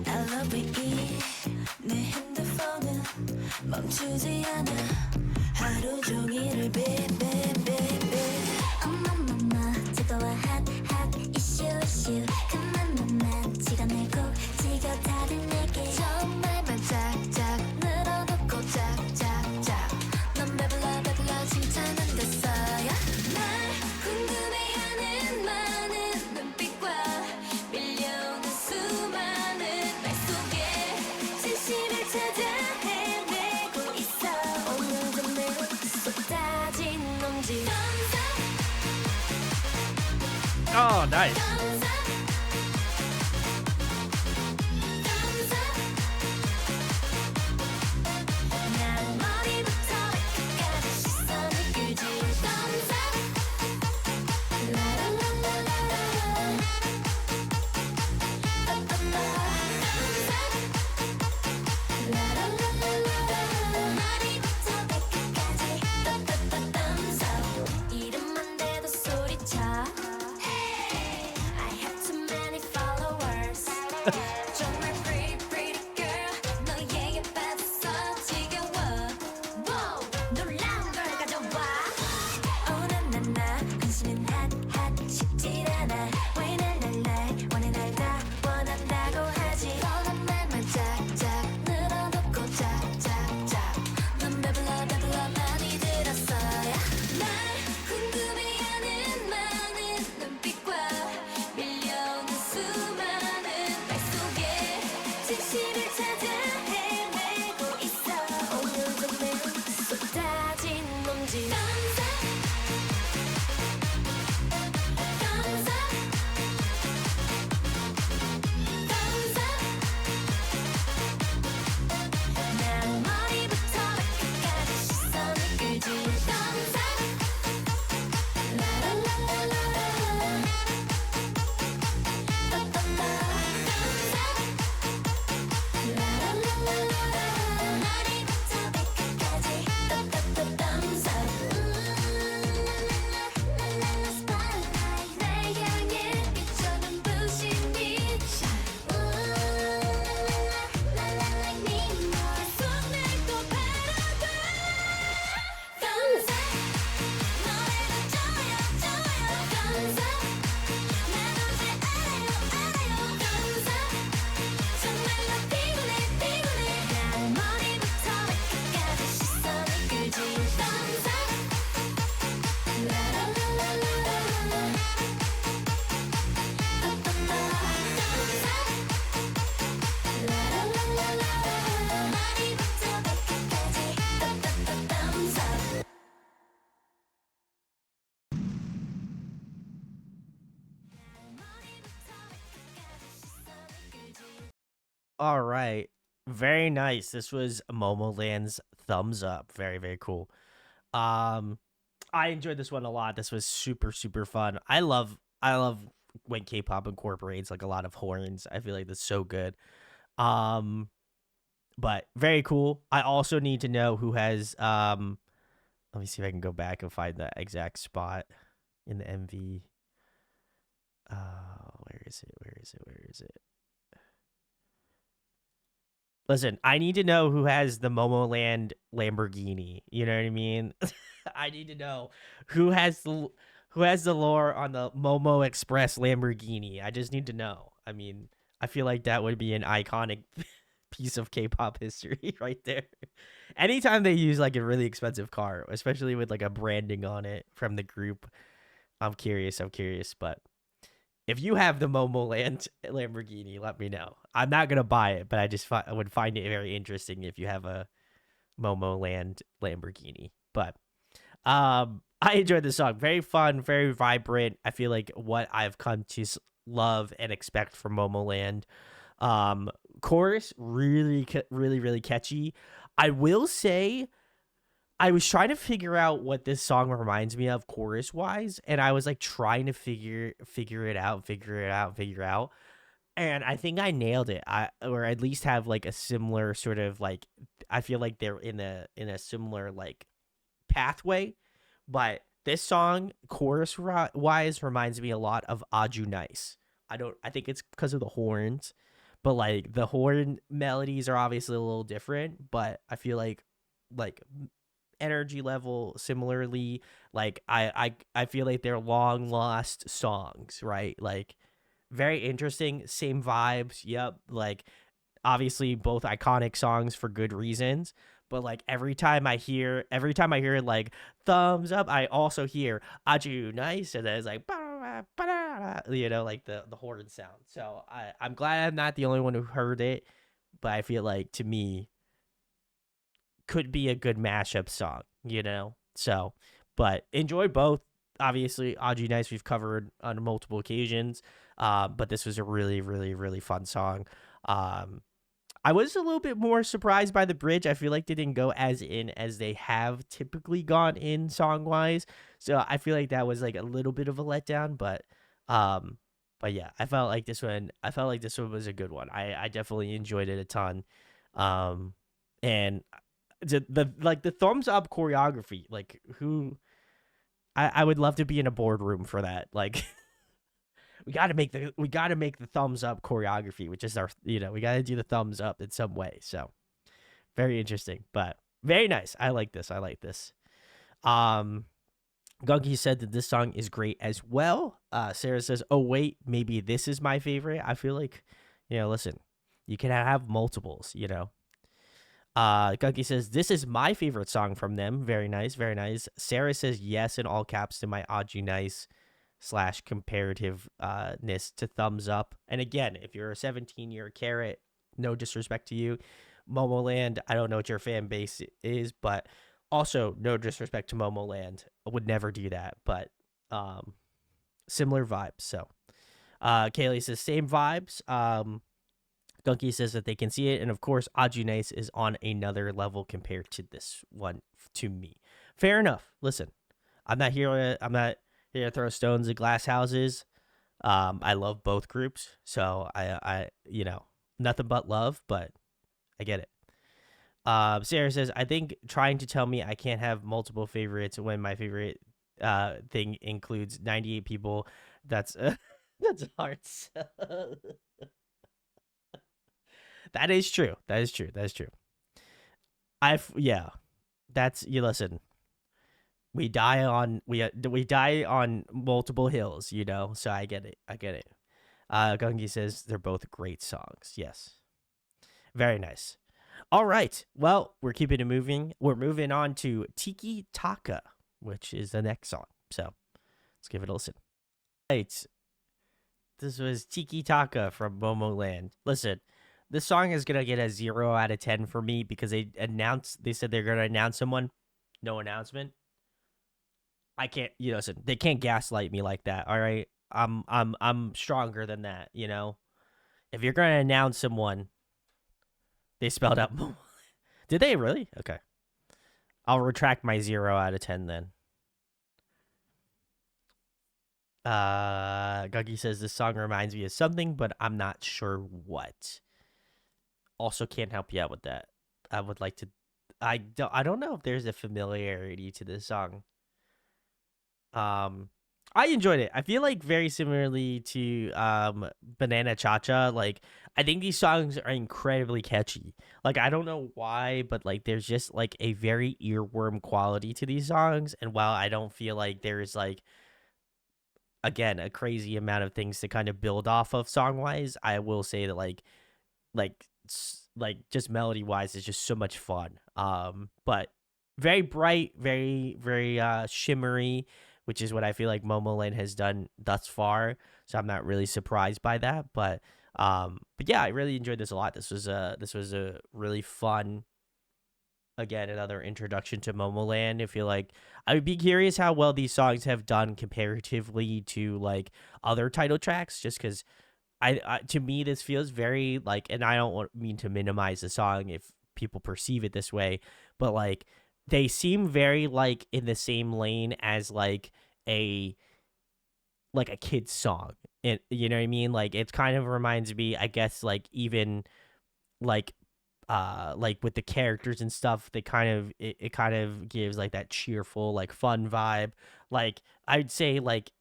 LOVE 내 핸드폰은 멈추지 않아 하루 종일을 베베베베 엄마마마 뜨거워 핫핫 이슈 이슈 그만만 시간을 꼭 지겨 다들 내게 정말 반짝짝 늘어놓고 짝짝짝 넌 배불러 칭찬한댔어요 날 궁금해하는 많은 눈빛과 밀려오는 수많은 말 속에 진실을 찾아 헤매고 있어 오늘도 내로 쏟아진 놈지 Oh, nice. 난 머리부터 발끝까지 시선을 끌지 Thumbs up 라라라라라라 라라라라라라 머리부터 발끝까지 Thumbs up 이름만 대도 소리쳐 I have too many followers 정말 pretty pretty girl 너에게 빠졌어 지겨워 wow 놀라운 걸 가져와 Oh 나나나 관심은 핫핫 쉽질 않아 왜 날 원해 날 다 원한다고 하지 뻔한 말만 짝짝 늘어놓고 짝짝짝 넌 배불러 많이 들었어요 날 궁금해하는 많은 눈빛과 밀려오는 수많은 말 속에 진실을 찾아 헤매고 있어 오늘도 내로 쏟아진 놈지 Thumbs up Thumbs up Thumbs up 난 머리부터 발끝까지 시선을 끌지 Thumbs up 라라라라라라 머리부터 발끝까지 Thumbs up 라라라라 spotlight 날 향해 비춰 눈부신 빛 라라라라 네 계속 날또 바라봐 Thumbs up 노래가 좋아요 Thumbs up 나도 잘 알아요 Thumbs up 정말로 피곤해 난 머리부터 발끝까지 시선을 끌지 Thumbs up 라라라라라라 Thumbs up 라라라라라라 머리부터 발끝까지 Thumbs up All right. Very nice. This was Momoland's Thumbs Up. Very, very cool. Um, I enjoyed this one a lot. This was super, super fun. I love when K-pop incorporates like a lot of horns. I feel like that's so good. Um, but very cool. I also need to know who has let me see if I can go back and find the exact spot in the MV. Where is it? Where is it? Where is it? Listen, I need to know who has the Momoland Lamborghini. You know what I mean? I need to know who has the lore on the Momo Express Lamborghini. I just need to know. I mean, I feel like that would be an iconic piece of K-pop history right there. Anytime they use like a really expensive car, especially with like a branding on it from the group, I'm curious. But if you have the Momoland Lamborghini, let me know. I'm not gonna buy it, but I would find it very interesting if you have a Momoland Lamborghini. But I enjoyed the song. Very fun, very vibrant. I feel like what I've come to love and expect from Momoland. Chorus really, really catchy. I will say, I was trying to figure out what this song reminds me of chorus wise, and I was like trying to figure it out. And I think I nailed it. Or at least have like a similar sort of like, I feel like they're in a similar like pathway. But this song chorus wise reminds me a lot of Aju Nice. I think it's because of the horns, but like the horn melodies are obviously a little different, but I feel like energy level similarly. Like I feel like they're long lost songs, right? Like very interesting, same vibes. Yep, like obviously both iconic songs for good reasons, but like every time I hear like thumbs up, I also hear aju nice, and then it's like like the horn sound. So I'm glad I'm not the only one who heard it, but I feel like to me could be a good mashup song. So, but enjoy both. Obviously, aju nice we've covered on multiple occasions, but this was a really, really, really fun song. Um, I was a little bit more surprised by the bridge. I feel like they didn't go as in as they have typically gone in song wise. So I feel like that was like a little bit of a letdown, um but yeah, I felt like this one was a good one. I definitely enjoyed it a ton. Um and the like the thumbs up choreography, like who I would love to be in a boardroom for that. Like we gotta make the thumbs up choreography, which is we gotta do the thumbs up in some way. So very interesting, but very nice. I like this. I like this. Um, Gunky said that this song is great as well. Sarah says, "Oh wait, maybe this is my favorite." I feel like, listen, you can have multiples. Gunky says, "This is my favorite song from them." Very nice, very nice. Sarah says, "Yes," in all caps to my Audrey Nice slash comparativeness to thumbs up. And again, if you're a 17-year carrot, no disrespect to you, Momoland, I don't know what your fan base is, but also no disrespect to Momoland. I would never do that, but um, similar vibes. So Kaylee says same vibes. Gunky says that they can see it, and of course, Ajunice is on another level compared to this one to me. Fair enough. Listen, I'm not here to throw stones at glass houses. I love both groups, so I nothing but love, but I get it. Sarah says, I think trying to tell me I can't have multiple favorites when my favorite thing includes 98 people. That's that's hard. That is true. That is true. That is true. Yeah. That's you listen. We die on multiple hills. So I get it. I get it. Gungi says they're both great songs. Yes. Very nice. All right. Well, we're keeping it moving. We're moving on to Tiki Taka, which is the next song. So let's give it a listen. Right. This was Tiki Taka from Momoland. Listen, this song is gonna get a 0 out of 10 for me because they said they're gonna announce someone. No announcement. I can't listen, they can't gaslight me like that, all right? I'm stronger than that. If you're gonna announce someone, they spelled out Did they really? Okay. I'll retract my 0 out of 10 then. Guggy says this song reminds me of something, but I'm not sure what. Also can't help you out with that. I would like to I don't know if there's a familiarity to this song. Um, I enjoyed it. I feel like very similarly to Banana Cha Cha. Like I think these songs are incredibly catchy. Like I don't know why, but like there's just like a very earworm quality to these songs. And while I don't feel like there's like again a crazy amount of things to kind of build off of song wise, I will say that like just melody wise is just so much fun. But very bright, very very shimmery, which is what I feel like Momoland has done thus far. So I'm not really surprised by that. But yeah, I really enjoyed this a lot. This was a really fun, again, another introduction to Momoland. I feel like I would be curious how well these songs have done comparatively to like other title tracks, just because to me this feels very like, and I don't mean to minimize the song if people perceive it this way, but like they seem very like in the same lane as a a kid's song. And you know what I mean? Like it kind of reminds me, I guess, like even like like with the characters and stuff, they kind of it kind of gives like that cheerful, like fun vibe. Like I'd say like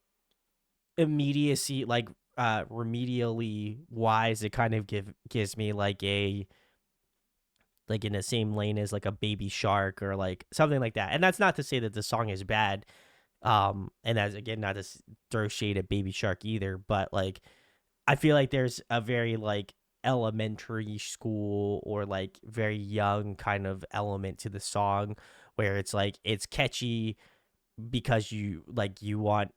immediacy, like remedially wise, it kind of gives me like like in the same lane as like a Baby Shark or like something like that. And that's not to say that the song is bad. And that's again not to throw shade at Baby Shark either, but like I feel like there's a very like elementary school or like very young kind of element to the song where it's like it's catchy because you like want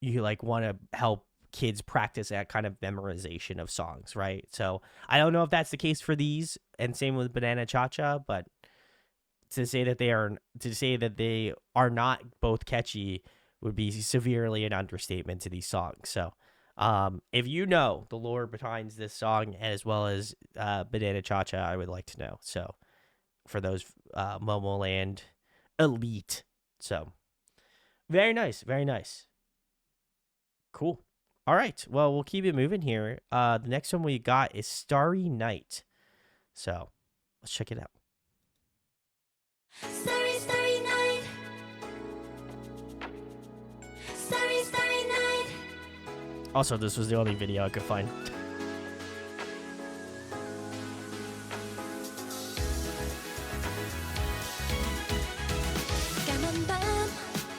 to help kids practice that kind of memorization of songs, right? So I don't know if that's the case for these, and same with Banana Cha Cha, but to say that they are not both catchy would be severely an understatement to these songs. So if you know the lore behind this song as well as Banana Cha Cha, I would like to know. So for those Momoland elite. So very nice, very nice. Cool. All right. Well, we'll keep it moving here. The next one we got is Starry Night. So let's check it out. Starry, starry night. Starry, starry night. Also, this was the only video I could find. 까만 밤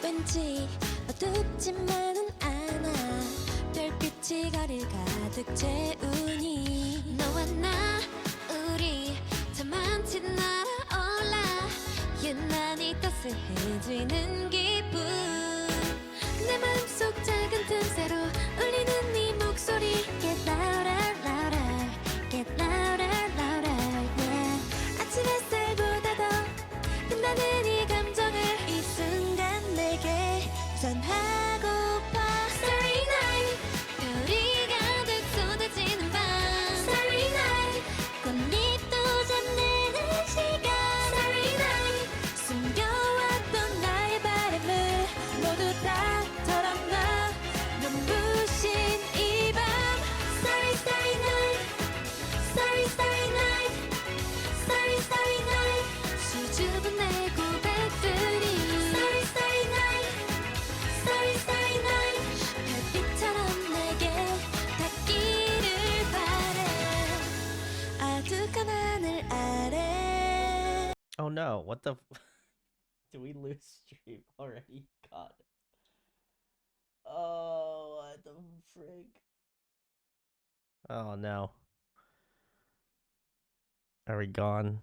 왠지 어둡지만은 않아 별빛이 거리를 가득 채우니 너와 나 우리 참 많이 날아올라 유난히 따스해지는 기분 내 마음속 작은 틈새로 울리는 네 목소리 Get louder, louder Get louder, louder yeah. 아침 햇살보다 더 빛나는 이 감정을 이 순간 내게 전하고파 Starry night 별이 가득 쏟아지는 밤 Starry night 꽃잎도 잠드는 시간 Starry night 숨겨왔던 나의 바람을 모두 다 털어놔 눈부신 이 밤 Starry starry night Starry starry night Starry starry night 수줍은 내 고백들이 Starry starry night Starry starry night 별빛처럼 내게 닿기를 바래 아득한 하늘 아래 Oh no, what the did we lose stream already? God. Oh, what the frig? Oh no. Are we gone?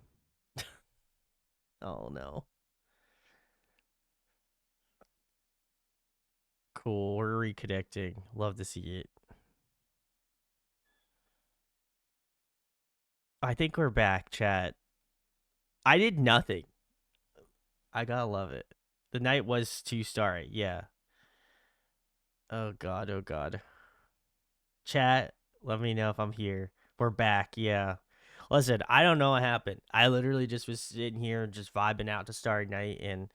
Oh no. Cool, we're reconnecting. Love to see it. I think we're back, chat. I did nothing. I gotta love it. The night was too starry. Yeah. Oh god. Oh god. Chat, let me know if I'm here. We're back. Yeah. Listen, I don't know what happened. I literally just was sitting here just vibing out to Starry Night, and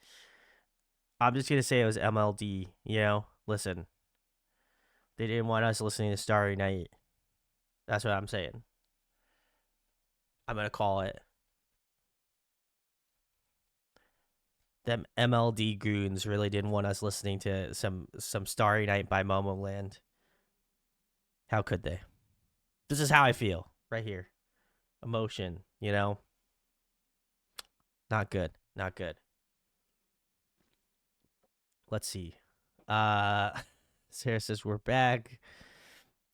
I'm just gonna say it was MLD. You know, listen, they didn't want us listening to Starry Night. That's what I'm saying. I'm gonna call it. Them MLD goons really didn't want us listening to some Starry Night by Momoland. How could they? This is how I feel right here. Emotion, you know? Not good. Not good. Let's see. Sarah says we're back.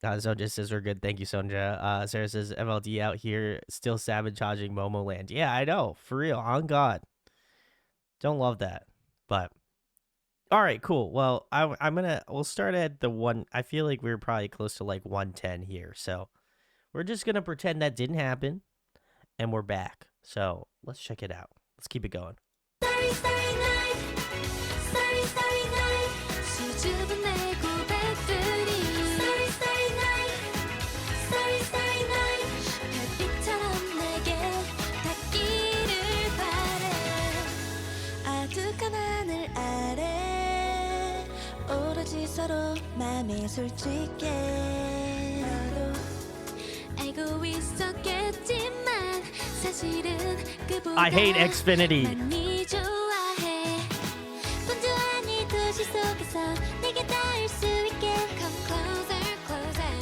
Sonja says we're good. Thank you, Sonja. Sarah says MLD out here still sabotaging Momoland. Yeah, I know. For real. On God. Don't love that. But all right, cool. Well, we'll start at the one. I feel like we're probably close to like 110 here. So we're just gonna pretend that didn't happen, and we're back. So let's check it out. Let's keep it going. Starry starry night Starry starry night 수줍은 내 고백들이 Starry starry night Starry starry night 별빛처럼 내게 닿기를 바래 아득한 하늘 아래 오로지 서로 맘이 솔직해 너도 알고 있었겠지만 사실은 그보다 I hate Xfinity. 많이 좋아해 분주한 이 도시 속에서 내게 닿을 수 있게 Come closer closer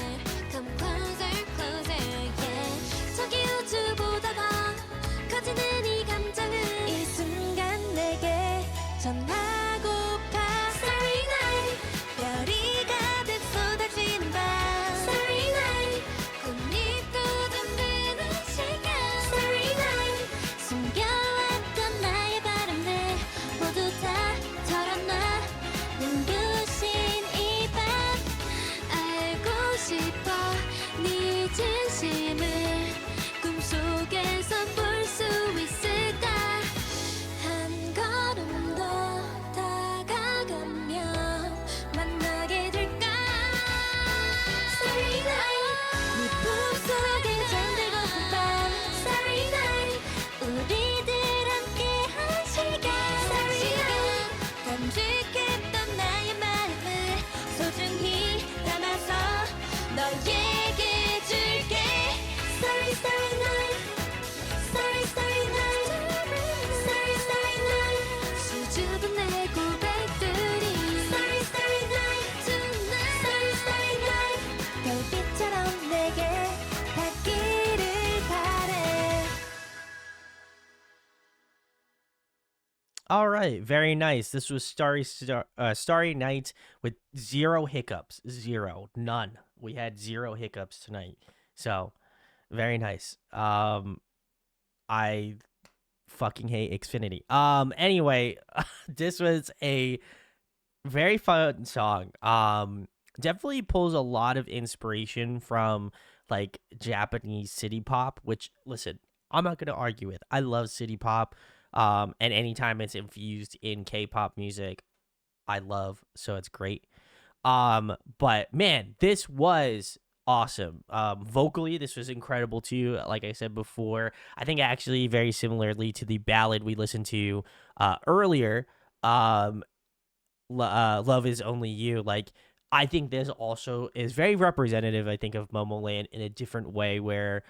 Come closer closer yeah 저기 우주보다 더 All right, very nice. This was Starry Night with zero hiccups, zero, none. We had zero hiccups tonight, so very nice. I fucking hate Xfinity. Anyway, this was a very fun song. Definitely pulls a lot of inspiration from like Japanese city pop, which listen, I'm not gonna argue with. I love city pop. And anytime it's infused in K-pop music, I love, so it's great. But man, this was awesome. Vocally, this was incredible too. Like I said before, I think actually very similarly to the ballad we listened to earlier. Um, Love is Only You. Like, I think this also is very representative, I think, of Momoland in a different way where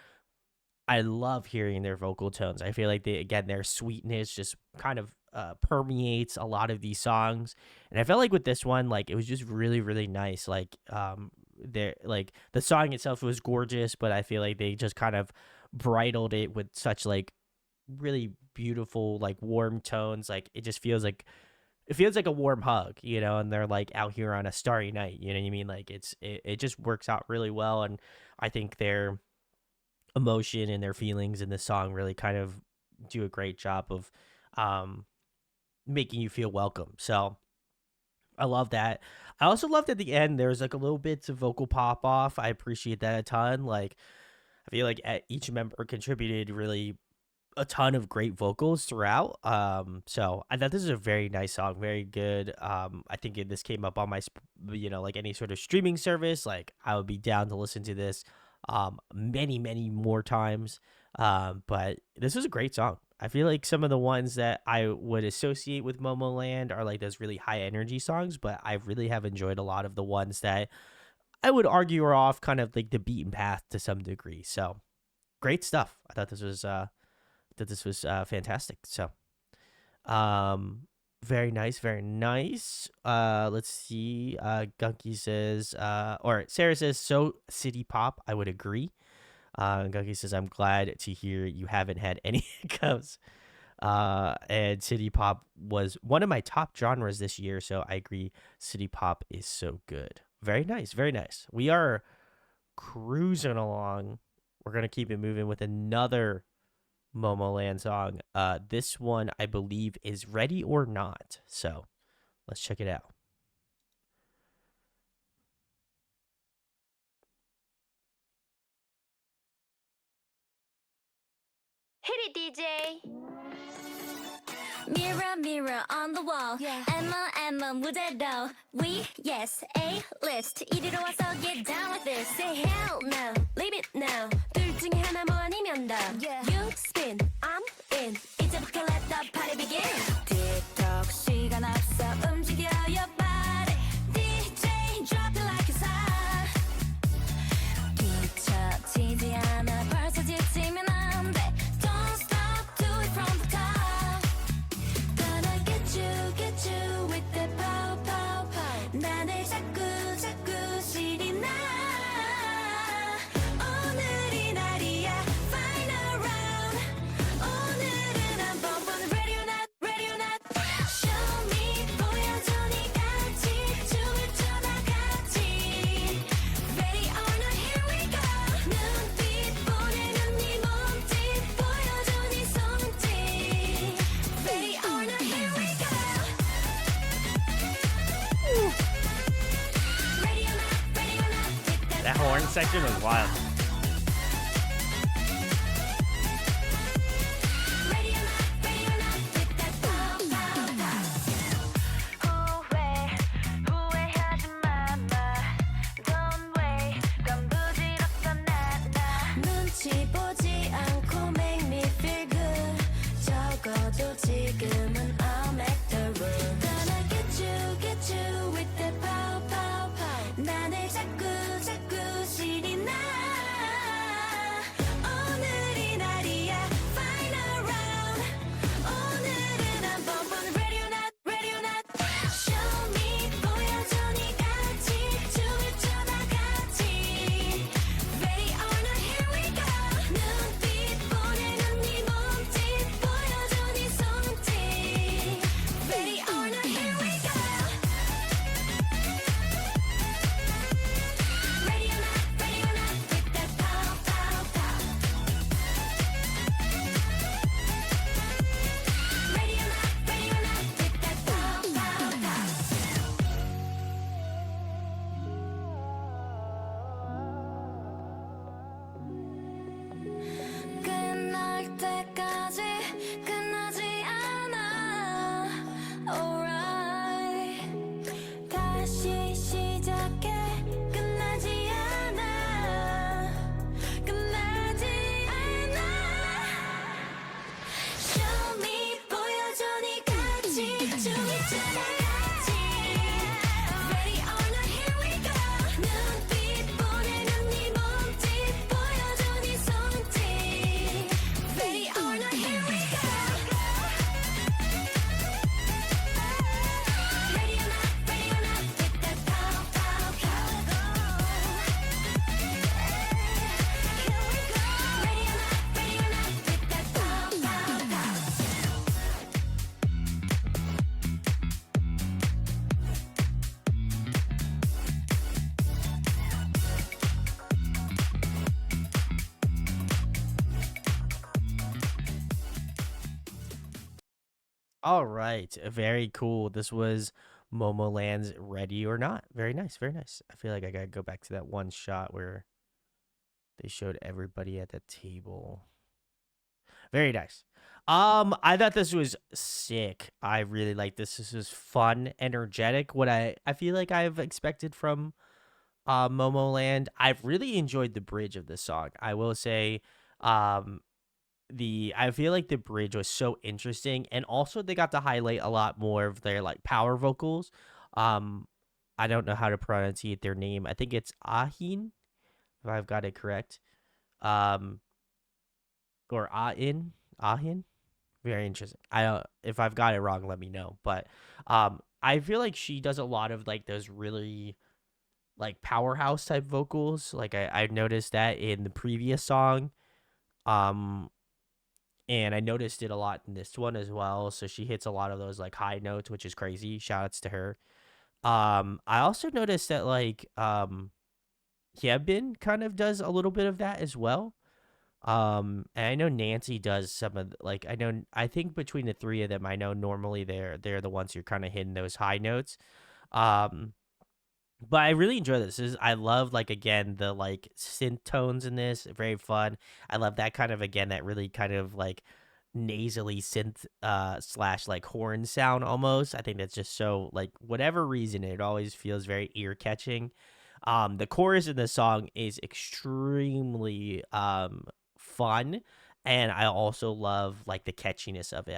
I love hearing their vocal tones. I feel like their sweetness just kind of permeates a lot of these songs. And I felt like with this one, like, it was just really, really nice. Like, like the song itself was gorgeous, but I feel like they just kind of bridled it with such like really beautiful, like warm tones. Like, it feels like a warm hug, you know, and they're like out here on a starry night, you know what I mean? Like it just works out really well. And I think their emotion and their feelings in this song really kind of do a great job of um making you feel welcome. So I love that. I also loved at the end there's like a little bits of vocal pop off. I appreciate that a ton. Like I feel like each member contributed really a ton of great vocals throughout. So I thought this is a very nice song, very good. I think this came up on my, like any sort of streaming service. Like I would be down to listen to this, many, many more times. But this was a great song. I feel like some of the ones that I would associate with Momoland are like those really high energy songs, but I really have enjoyed a lot of the ones that I would argue are off kind of like the beaten path to some degree. So great stuff. I thought this was fantastic. So, very nice, very nice. Let's see. Gunky says, or Sarah says, so city pop. I would agree. Gunky says, I'm glad to hear you haven't had any hiccups. And city pop was one of my top genres this year, so I agree. City pop is so good. Very nice, very nice. We are cruising along. We're gonna keep it moving with another Momoland song. This one I believe is Ready or Not. So let's check it out. Hit it, DJ. Mirror, mirror on the wall. Yeah. Emma, 무대로. We, yes, A-list. 이리로 와서 get down with this. Say hell no, leave it now. 둘 중에 하나 뭐 아니면 더. Yeah. You spin, I'm in. 이제부터 let the party begin. TikTok 시간 없어 움직여 your body. DJ drop it like it's hot. 뒤처지지 않아 벌써 지치면 안 돼. Don't stop, do it from the top. Gonna get you with that pow, pow, pow. 나를 자꾸 시리 나. 오늘이 날이야, final round. 오늘은 한번 보는 ready or not, ready or not. Show me, 보여줘 네같이 춤을 춰 나같이. Ready or not, here we go. 눈빛 보내는 네 몸짓 보여줘 네 손짓. Ready or not, here we go. Ready or not, hit that That horn section was wild. Ready or not, hit that pow, pow, pow. 후회하지 마. Don't wait, 건 부질없어 나. 눈치 보지 않고 make me feel good. 적어도 지금은 I'll make the rule. Gonna get you with that pow, pow, pow. 나를 자꾸 시리 나. All right, very cool. This was Momoland's Ready or Not. Very nice, very nice. I feel like I gotta go back to that one shot where they showed everybody at the table. Very nice. I thought this was sick. I really like this. This was fun, energetic. What I feel like I've expected from Momoland. I've really enjoyed the bridge of this song. I will say, um, I feel like the bridge was so interesting, and also they got to highlight a lot more of their like power vocals. Um, I don't know how to pronunciate their name. I think it's Ahin, if I've got it correct. Um, or Ahin. Very interesting. I don't if I've got it wrong, let me know. But I feel like she does a lot of like those really like powerhouse type vocals. Like I noticed that in the previous song. Um and I noticed it a lot in this one as well. So she hits a lot of those like high notes, which is crazy. Shout outs to her. I also noticed that like Hyebin kind of does a little bit of that as well. And I know Nancy does some of like I think between the three of them, I know normally they're the ones who are kind of hitting those high notes. Um, but I really enjoy this. I love like again the like synth tones in this, very fun. I love that kind of again that really kind of like nasally synth slash like horn sound almost. I think that's just so like whatever reason it always feels very ear catching. The chorus in the song is extremely fun, and I also love like the catchiness of it.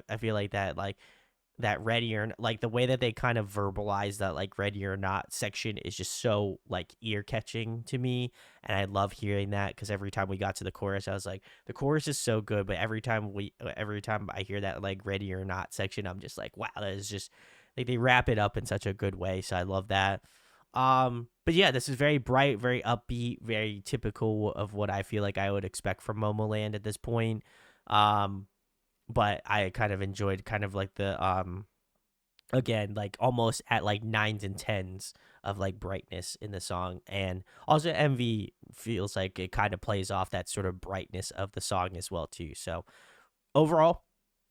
I feel like that ready or like the way that they kind of verbalize that like ready or not section is just so like ear catching to me, and I love hearing that because every time we got to the chorus I was like the chorus is so good, but every time I hear that like ready or not section I'm just like wow, that is just like they wrap it up in such a good way, so I love that. But yeah, this is very bright, very upbeat, very typical of what I feel like I would expect from Momoland at this point. Um, but I kind of enjoyed kind of like the again like almost at like nines and tens of like brightness in the song, and also MV feels like it kind of plays off that sort of brightness of the song as well too. So overall,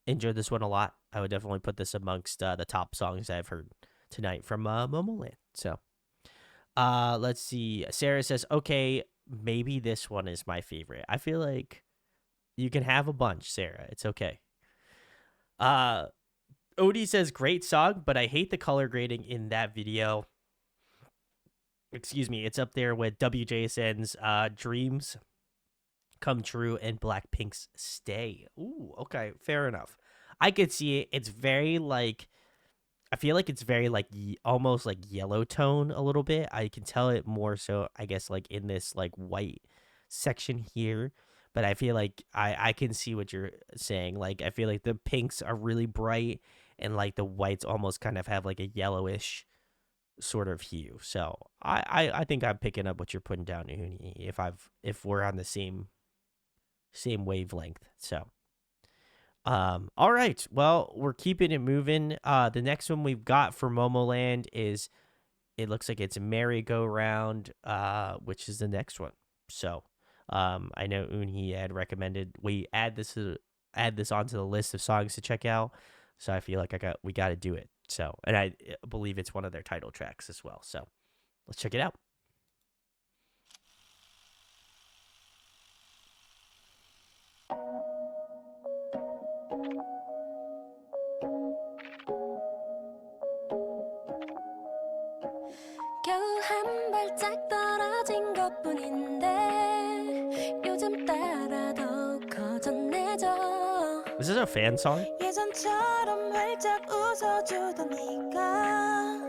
enjoyed this one a lot. I would definitely put this amongst the top songs I've heard tonight from Momoland. So let's see. Sarah says, "Okay, maybe this one is my favorite." I feel like you can have a bunch, Sarah. It's okay. Uh Odie says, "Great song, but I hate the color grading in that video." Excuse me. It's up there with WJSN's Dreams Come True and Blackpink's Stay. Ooh, okay, fair enough. I could see it. It's very like I feel like it's very like almost like yellow tone a little bit. I can tell it more so I guess like in this like white section here, but I feel like I can see what you're saying. Like I feel like the pinks are really bright and like the whites almost kind of have like a yellowish sort of hue. So I think I'm picking up what you're putting down, Uni, if we're on the same wavelength. So all right. Well, we're keeping it moving. The next one we've got for Momoland is it looks like it's Merry-Go-Round, which is the next one. So, I know Unhi had recommended we add this onto the list of songs to check out. So I feel like we got to do it. So, and I believe it's one of their title tracks as well. So, let's check it out. 겨우 한 발짝 떨어진 것뿐인데 요즘 따라 더욱 거듭내져 Is this a fan song? 예전처럼 활짝 웃어주던 네가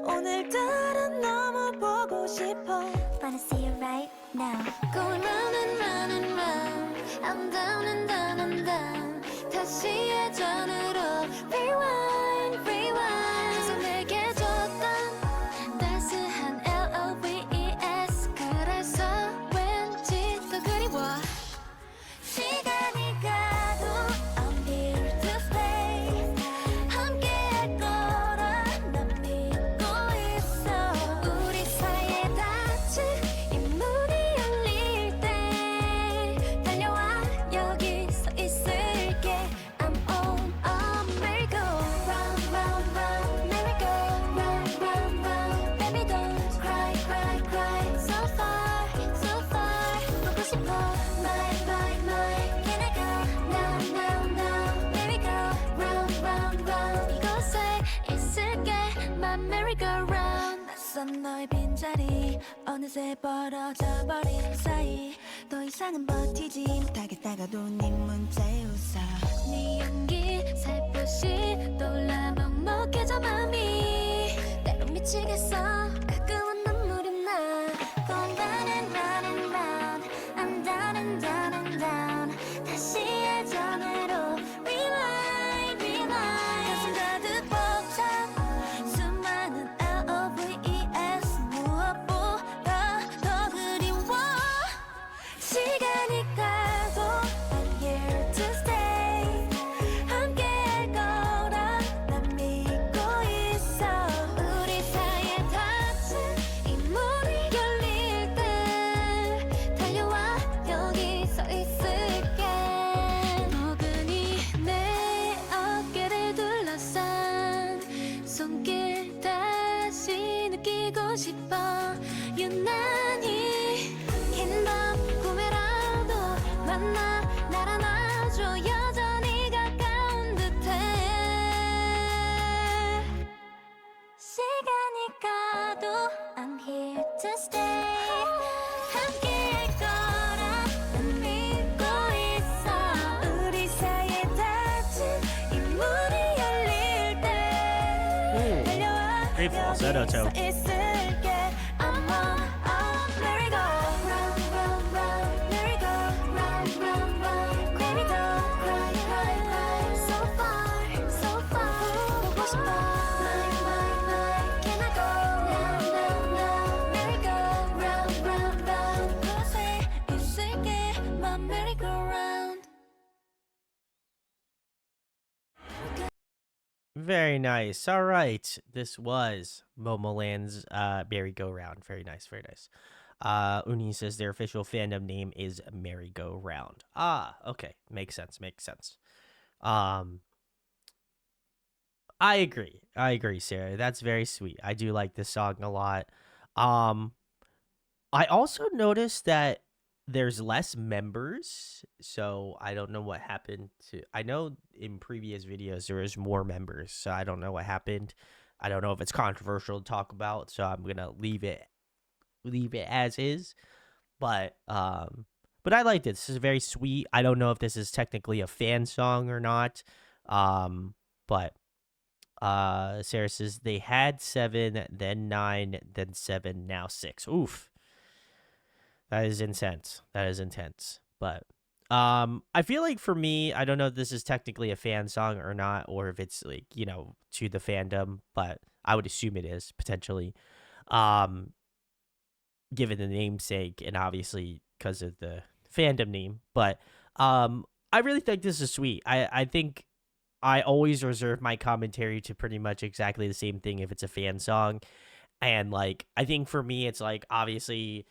오늘따라 너무 보고 싶어 Wanna see you right now Going round and round and round I'm down and down and down 다시 예전으로 Rewind, rewind 계속 내게 줬던 따스한 LOVES 그래서 왠지 더 그리워 시간이 가도 I'm here to stay 함께할 거라 난 믿고 있어 우리 사이에 닿은 이 문이 열릴 때 달려와 여기 서 있을게 I'm on a mission 없었던 너의 빈자리 어느새 벌어져 버린 사이 더 이상은 버티지 못하겠다가도 네 문자에 웃어 네 연기 살포시 떠올라 먹먹해져 맘이 때론 미치겠어 가끔은 눈물이 나 Going round and round and round I'm down and down and down 다시 예전으로 Rewind rewind 가슴 가득 벅찬 수많은 LOVES 무엇보다 더 그리워 시간이 가도 I'm here to stay 함께 할 거라 난 믿고 있어 우리 사이에 닫힌 이 문이 열릴 때 달려와 여기 서 있을게 포근히 내 어깨를 둘러싼 손길 다시 느끼고 싶어 유난히 긴 밤 꿈에라도 만나 날 안아줘 여전히 가까운 듯해 시간이 가도 I'm here to stay 함께 할 거라 난 믿고 있어 우리 사이에 닫힌 이 문이 열릴 때 달려와 Great falsetto 여기 서 tone. 있을게 I'm on merry-go round round round merry-go round round round baby don't cry cry cry so far 보고 싶어 my can I go now now now merry-go round round round 그곳에 있을게 my merry-go-round Very nice. All right. This was Momoland's merry-go-round. Very nice. Very nice. Uni says their official fandom name is merry-go-round. Ah, okay. Makes sense. Makes sense. Um, I agree, Sarah. That's very sweet. I do like this song a lot. Um, I also noticed that there's less members, so I don't know what happened to. I know in previous videos there was more members, so I don't know what happened. I don't know if it's controversial to talk about, so I'm gonna leave it as is. But I liked it. This is very sweet. I don't know if this is technically a fan song or not. But Sarah says they had 7, then 9, then 7, now 6. Oof. That is intense. That is intense. But I feel like for me, I don't know if this is technically a fan song or not, or if it's like, to the fandom, but I would assume it is potentially. Um Given the namesake and obviously because of the fandom name. But I really think this is sweet. I think I always reserve my commentary to pretty much exactly the same thing if it's a fan song. And like I think for me it's like obviously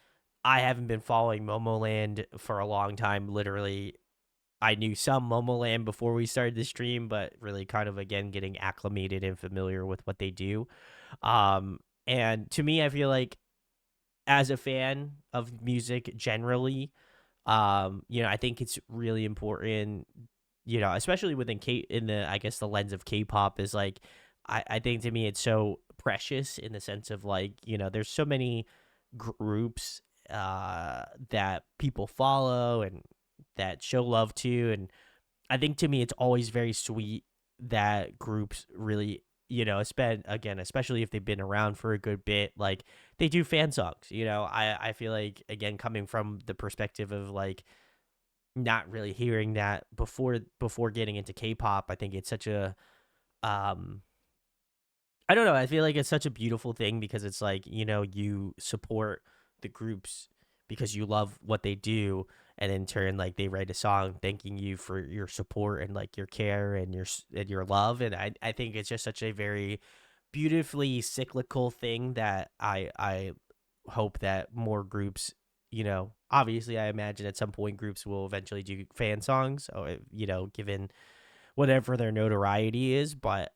I haven't been following Momoland for a long time. Literally I knew some Momoland before we started the stream, but really kind of again getting acclimated and familiar with what they do. And to me I feel like as a fan of music generally, I think it's really important, especially within in the I guess the lens of K-pop is like I think to me it's so precious in the sense of like, there's so many groups that people follow and that show love to, and I think to me it's always very sweet that groups really, spend again, especially if they've been around for a good bit, like they do fan songs. I feel like again coming from the perspective of like not really hearing that before getting into K-pop, I think it's such a um I don't know, I feel like it's such a beautiful thing because it's like, you support the groups because you love what they do, and in turn like they write a song thanking you for your support and like your care and your love, and I think it's just such a very beautifully cyclical thing that I hope that more groups, obviously I imagine at some point groups will eventually do fan songs, or given whatever their notoriety is, but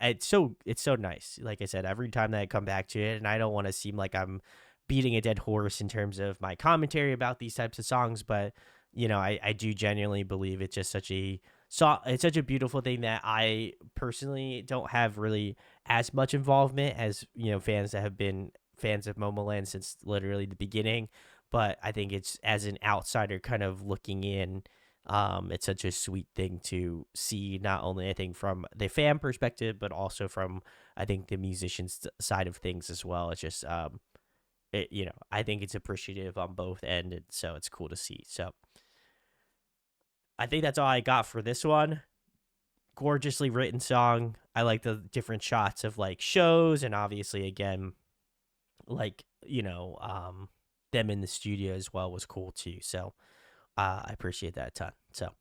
it's so nice. Like I said, every time that I come back to it, and I don't want to seem like I'm beating a dead horse in terms of my commentary about these types of songs, but I do genuinely believe it's just such a it's such a beautiful thing that I personally don't have really as much involvement as, fans that have been fans of Momoland since literally the beginning. But I think it's, as an outsider kind of looking in, it's such a sweet thing to see, not only I think from the fan perspective, but also from, I think, the musicians side of things as well. It's just I think it's appreciative on both ends, and so it's cool to see. So I think that's all I got for this one. Gorgeously written song. I like the different shots of like shows, and obviously again, like, them in the studio as well was cool too. So I appreciate that a ton. So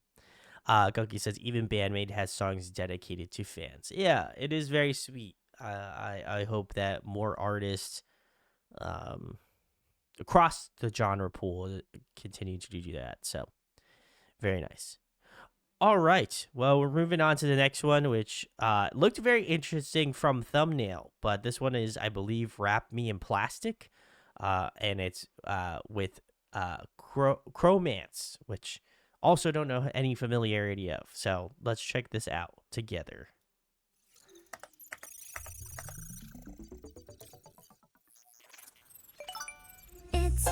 Gunky says even Bandmate has songs dedicated to fans. Yeah, it is very sweet. I hope that more artists um across the genre pool continue to do that. So very nice. All right. Well, we're moving on to the next one, which looked very interesting from thumbnail, but this one is, I believe, "Wrap Me in Plastic," and it's with Cromance, which also don't know any familiarity of. So let's check this out together. It's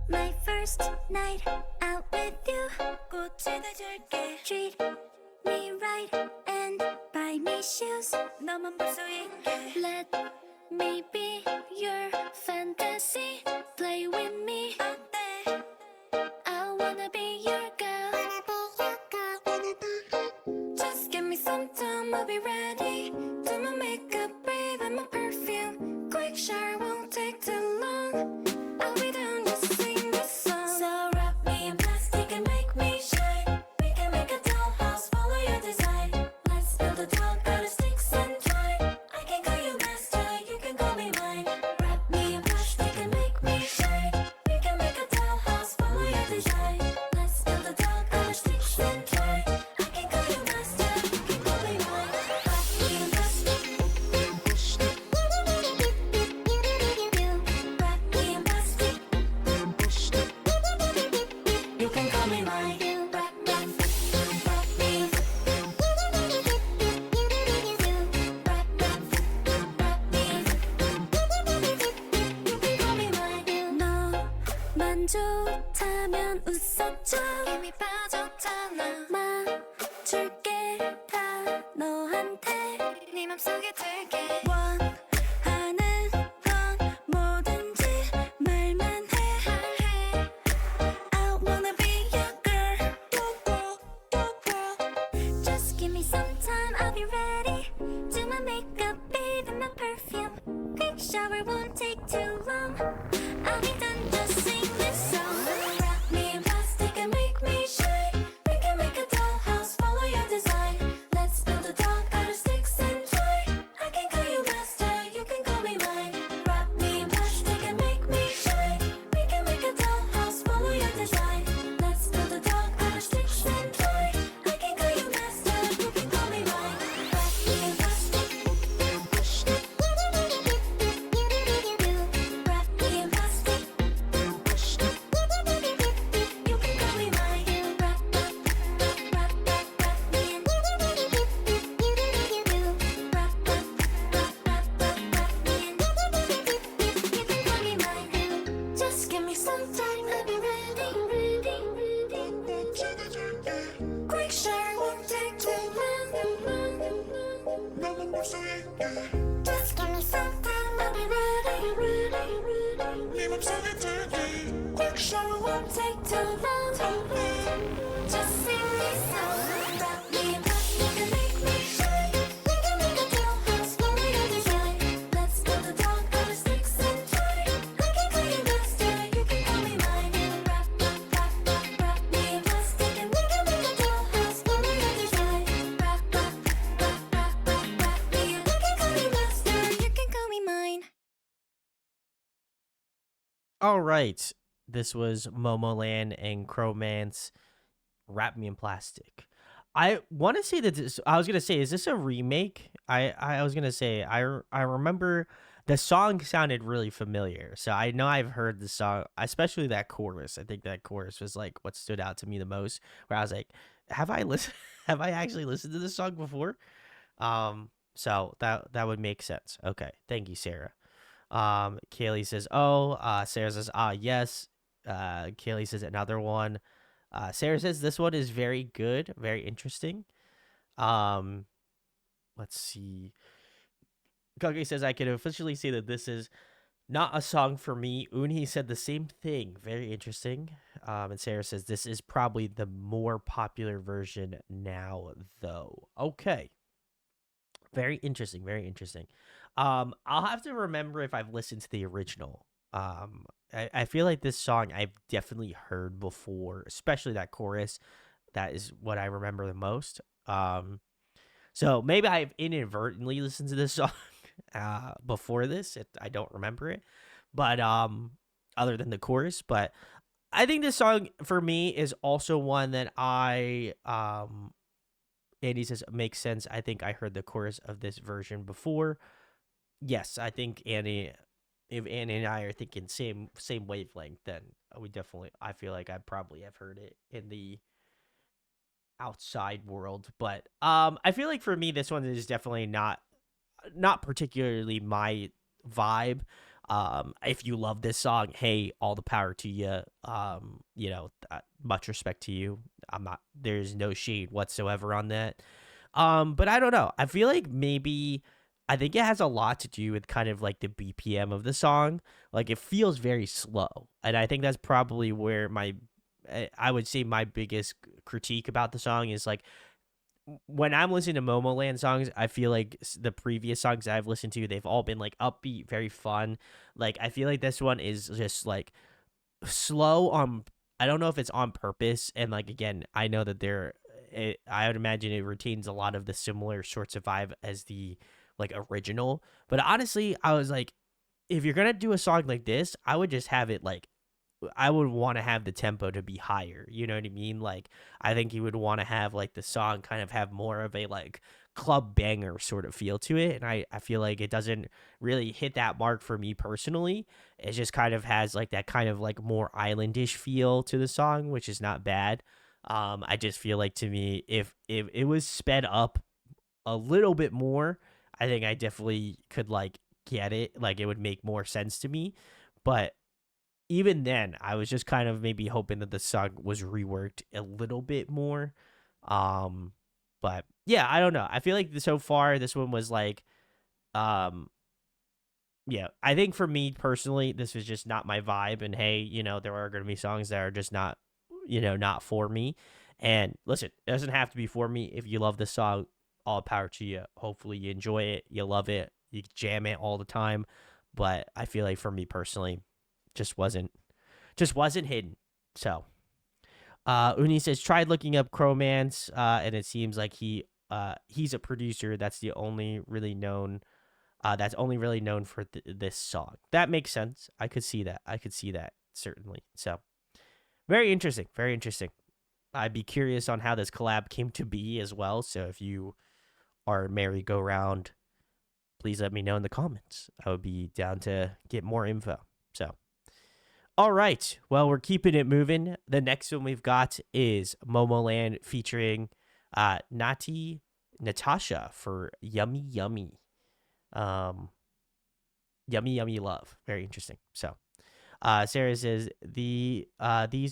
my first night out with you. 꽃을 다 줄게. Treat me right and buy me shoes. 너만 볼 수 있게. Let me be your fantasy. Play with me. 어때? I wanna be your girl. Just give me some time, I'll be ready. Do my makeup, breathe in my perfume. Quick shower won't take too long. I'll be done, just sing this song. So wrap me in plastic and make me shine. We can make a dollhouse, follow your design. Let's build a doll out of sticks and twine. I can call you master, you can call me mine. Wrap me in plastic and make me shine. We can make a dollhouse, follow your design. Let's build a doll out of sticks and twine. I can call you master, you can call me mine. Wrap me in plastic. Wrap me in plastic. You can call me mine. Wrap me. Wrap me. You can call me mine. 너만 좋다면 웃어줘. 이미 빠졌잖아. 맞출게 다 너한테. 네 맘속에 들게. 원하는 건 뭐든지 말만 해. I wanna be your girl. Just give me some time, I'll be ready. Do my makeup, bathe in my perfume. Quick shower won't take too long. I'll be done, just sing this song. Wrap me in plastic and make me shine. We can make a dollhouse, follow your design. Let's build a doll out of sticks and twine. I can call you master, you can call me mine. Wrap me in plastic and make me shine. We can make a dollhouse, follow your design. Let's build a doll out of sticks and twine. I can call you master, you can call me mine. Wrap me in plastic. Wrap me in plastic. You can call me mine. Wrap me in. Wrap me in. You can call me mine. Just give me some time, I'll be ready. Quick shower won't take too long. Just give me some time, I'll be ready. Quick shower won't take too long. Just sing this song. Wrap me in plastic and make me shine. We can make a dollhouse, follow your design. Let's build a doll out of sticks and twine. I can call you master, you can call me mine. Wrap me in plastic and we can make a dollhouse, follow your design. Wrap me in. You can call me master, you can call me mine. All right. This was Momoland and Cromance, "Wrap Me in Plastic." I want to say that I was gonna say, is this a remake? I was gonna say I remember The song sounded really familiar, so I know I've heard the song, especially that chorus. I think that chorus was like what stood out to me the most. Where I was like, "Have I listened? Have I actually listened to this song before?" So that would make sense. Okay, thank you, Sarah. Kaylee says, "Oh." Sarah says, "Ah, yes." Kaylee says another one. Sarah says this one is very good, very interesting. Um, let's see. Kage says I can officially say that this is not a song for me. Uni said the same thing. Very interesting. And Sarah says this is probably the more popular version now, though. Okay. Very interesting. Very interesting. I'll have to remember if I've listened to the original. I feel like this song I've definitely heard before, especially that chorus. That is what I remember the most. So maybe I've inadvertently listened to this song before this. I don't remember it, but other than the chorus, but I think this song for me is also one that Andy says makes sense. I think I heard the chorus of this version before. Yes, I think Annie, if Annie and I are thinking same wavelength, then we definitely. I feel like I probably have heard it in the outside world, but I feel like for me this one is definitely not particularly my vibe. If you love this song, hey, all the power to you. Much respect to you. I'm not. There's no shade whatsoever on that. But I don't know. I feel like maybe I think it has a lot to do with kind of like the BPM of the song. Like it feels very slow, and I think that's probably where I would say my biggest critique about the song is like when I'm listening to Momoland songs, I feel like the previous songs I've listened to, they've all been like upbeat, very fun. Like I feel like this one is just like slow on. I don't know if it's on purpose, and like again, I know that I would imagine it retains a lot of the similar sorts of vibe as the like original. But honestly, I was like, if you're gonna do a song like this, I would just have it like I would want to have the tempo to be higher. You know what I mean? Like, I think you would want to have like the song kind of have more of a like club banger sort of feel to it. And I feel like it doesn't really hit that mark for me personally. It just kind of has like that kind of like more islandish feel to the song, which is not bad. I just feel like to me, if it was sped up a little bit more, I think I definitely could like get it. Like it would make more sense to me. But even then, I was just kind of maybe hoping that the song was reworked a little bit more. Um, but yeah, I don't know. I feel like so far this one was like, um, yeah, I think for me personally, this was just not my vibe. And hey, there are going to be songs that are just not, not for me. And listen, it doesn't have to be for me. If you love the song, all power to you. Hopefully you enjoy it, you love it, you jam it all the time. But I feel like for me personally, just wasn't hidden. So Uni says tried looking up Cromance, and it seems like he's a producer that's only really known for this song. That makes sense. I could see that certainly. So very interesting, very interesting. I'd be curious on how this collab came to be as well. So if you are merry-go-round, please let me know in the comments. I would be down to get more info. So all right. Well, we're keeping it moving. The next one we've got is Momoland featuring Natasha for Yummy Yummy. Yummy Yummy Love. Very interesting. So Sarah says these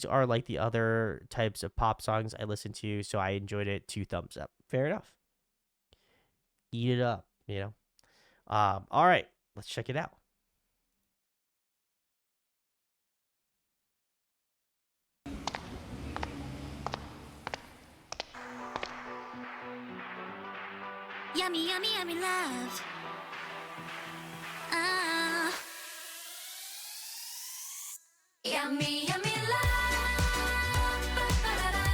are like the other types of pop songs I listen to, so I enjoyed it. 2 thumbs up. Fair enough. Eat it up, all right, let's check it out. Yummy, yummy, yummy love. Ah. Yummy, yummy love. Ba-ba-da-da.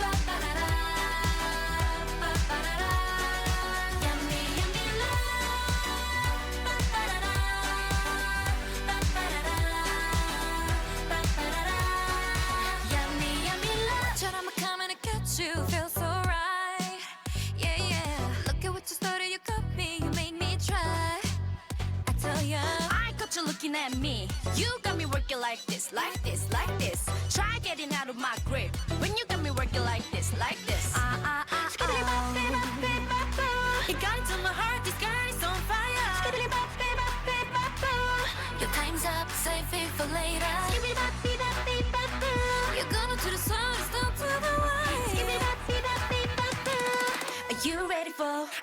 Ba-ba-da-da. Ba-ba-da-da. Yummy, yummy love. Ba-ba-da-da. Ba-ba-da-da. Ba-ba-da-da. Yummy, yummy love. 처럼 coming to catch you. Feel so right. Yeah, yeah. Look at what you started, you got looking at me. You got me working like this, like this, like this. Try getting out of my grip when you got me working like this, like this. You got into my heart, this girl is on fire. Your time's up, save it for later. You're going to the sun, stop to the right.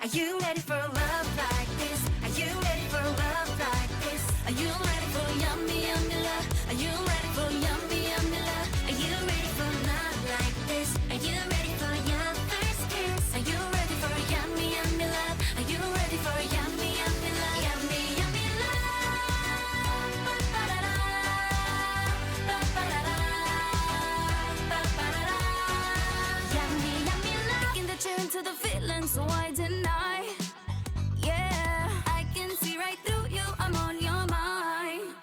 Are you ready for love like this? Are you ready for love like this? Are you ready for yummy, yummy love? Are you ready for yummy, yummy love? Are you ready for love like this? Are you ready for your first kiss? Are you ready for yummy, yummy love? Are you ready for yummy, yummy love? Yummy, yummy love. Ba-ba-da-da, ba-ba-da-da, ba-ba-da-da. Yummy, yummy love. Taking the tune to the feeling, so why deny? Yeah, I can see right through you. I'm on your mind.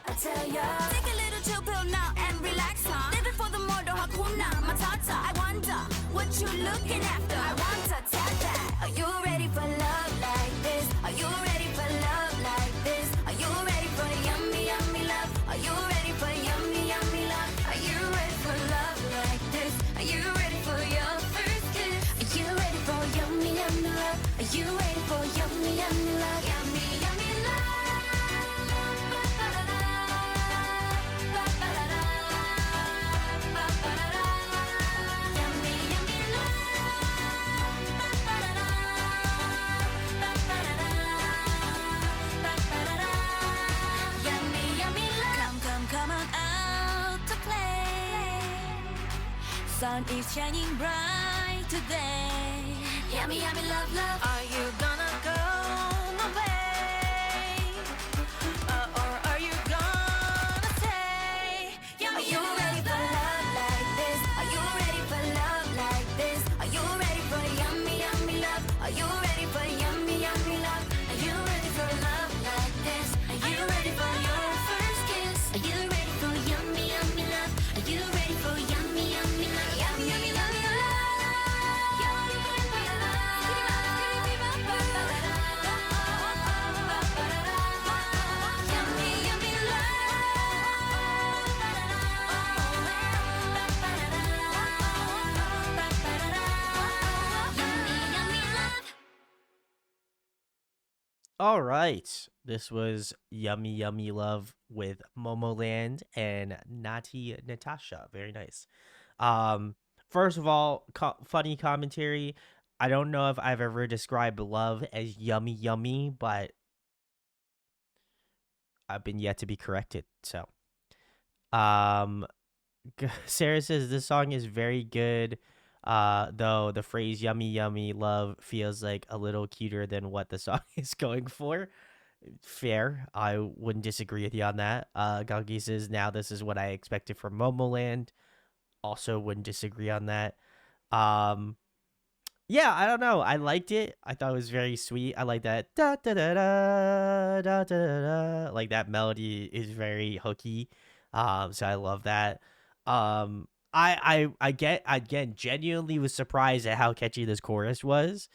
I tell ya, take a little chill pill now and relax, huh? Living for the murder, hakuna matata. I wonder what you looking after. I want to tell that. Are you ready for love like this? Are you ready for love like this? Are you ready for yummy, yummy love? Are you ready for yummy, yummy love? Are you ready for love like this? Are you ready for your first kiss? Are you ready for yummy, yummy love? Are you ready for yummy, yummy love? Yummy, yummy love. Ba-ba-da-da, ba-ba-da-da, ba-ba-da-da. Yummy, yummy love. Ba-ba-da-da, ba-ba-da-da, ba-ba-da-da. Yummy, yummy love. Come on out to play. Sun is shining bright today. Yummy, yummy love, love. Are you gonna go my way? Or are you gonna stay? Yummy, are you ready for love like this? Are you ready for love like this? Are you ready for yummy, yummy love? Are you ready for yummy, yummy love? Are you ready for love like this? Are you ready for your first kiss? Are you ready for yummy, yummy love? Are you ready for yummy, yummy love? Yummy, yummy love. All right. This was Yummy Yummy Love with Momoland and Nati Natasha. Very nice. Um, First of all, funny commentary. I don't know if I've ever described love as yummy yummy, but I've been yet to be corrected. So, um, Sarah says this song is very good. Though the phrase "yummy yummy love" feels like a little cuter than what the song is going for. Fair, I wouldn't disagree with you on that. Gagi says now this is what I expected from Momoland. Also wouldn't disagree on that. Um, yeah, I don't know. I liked it. I thought it was very sweet. I like that da da da da da da da. Like that melody is very hooky. So I love that. I get again genuinely was surprised at how catchy this chorus was.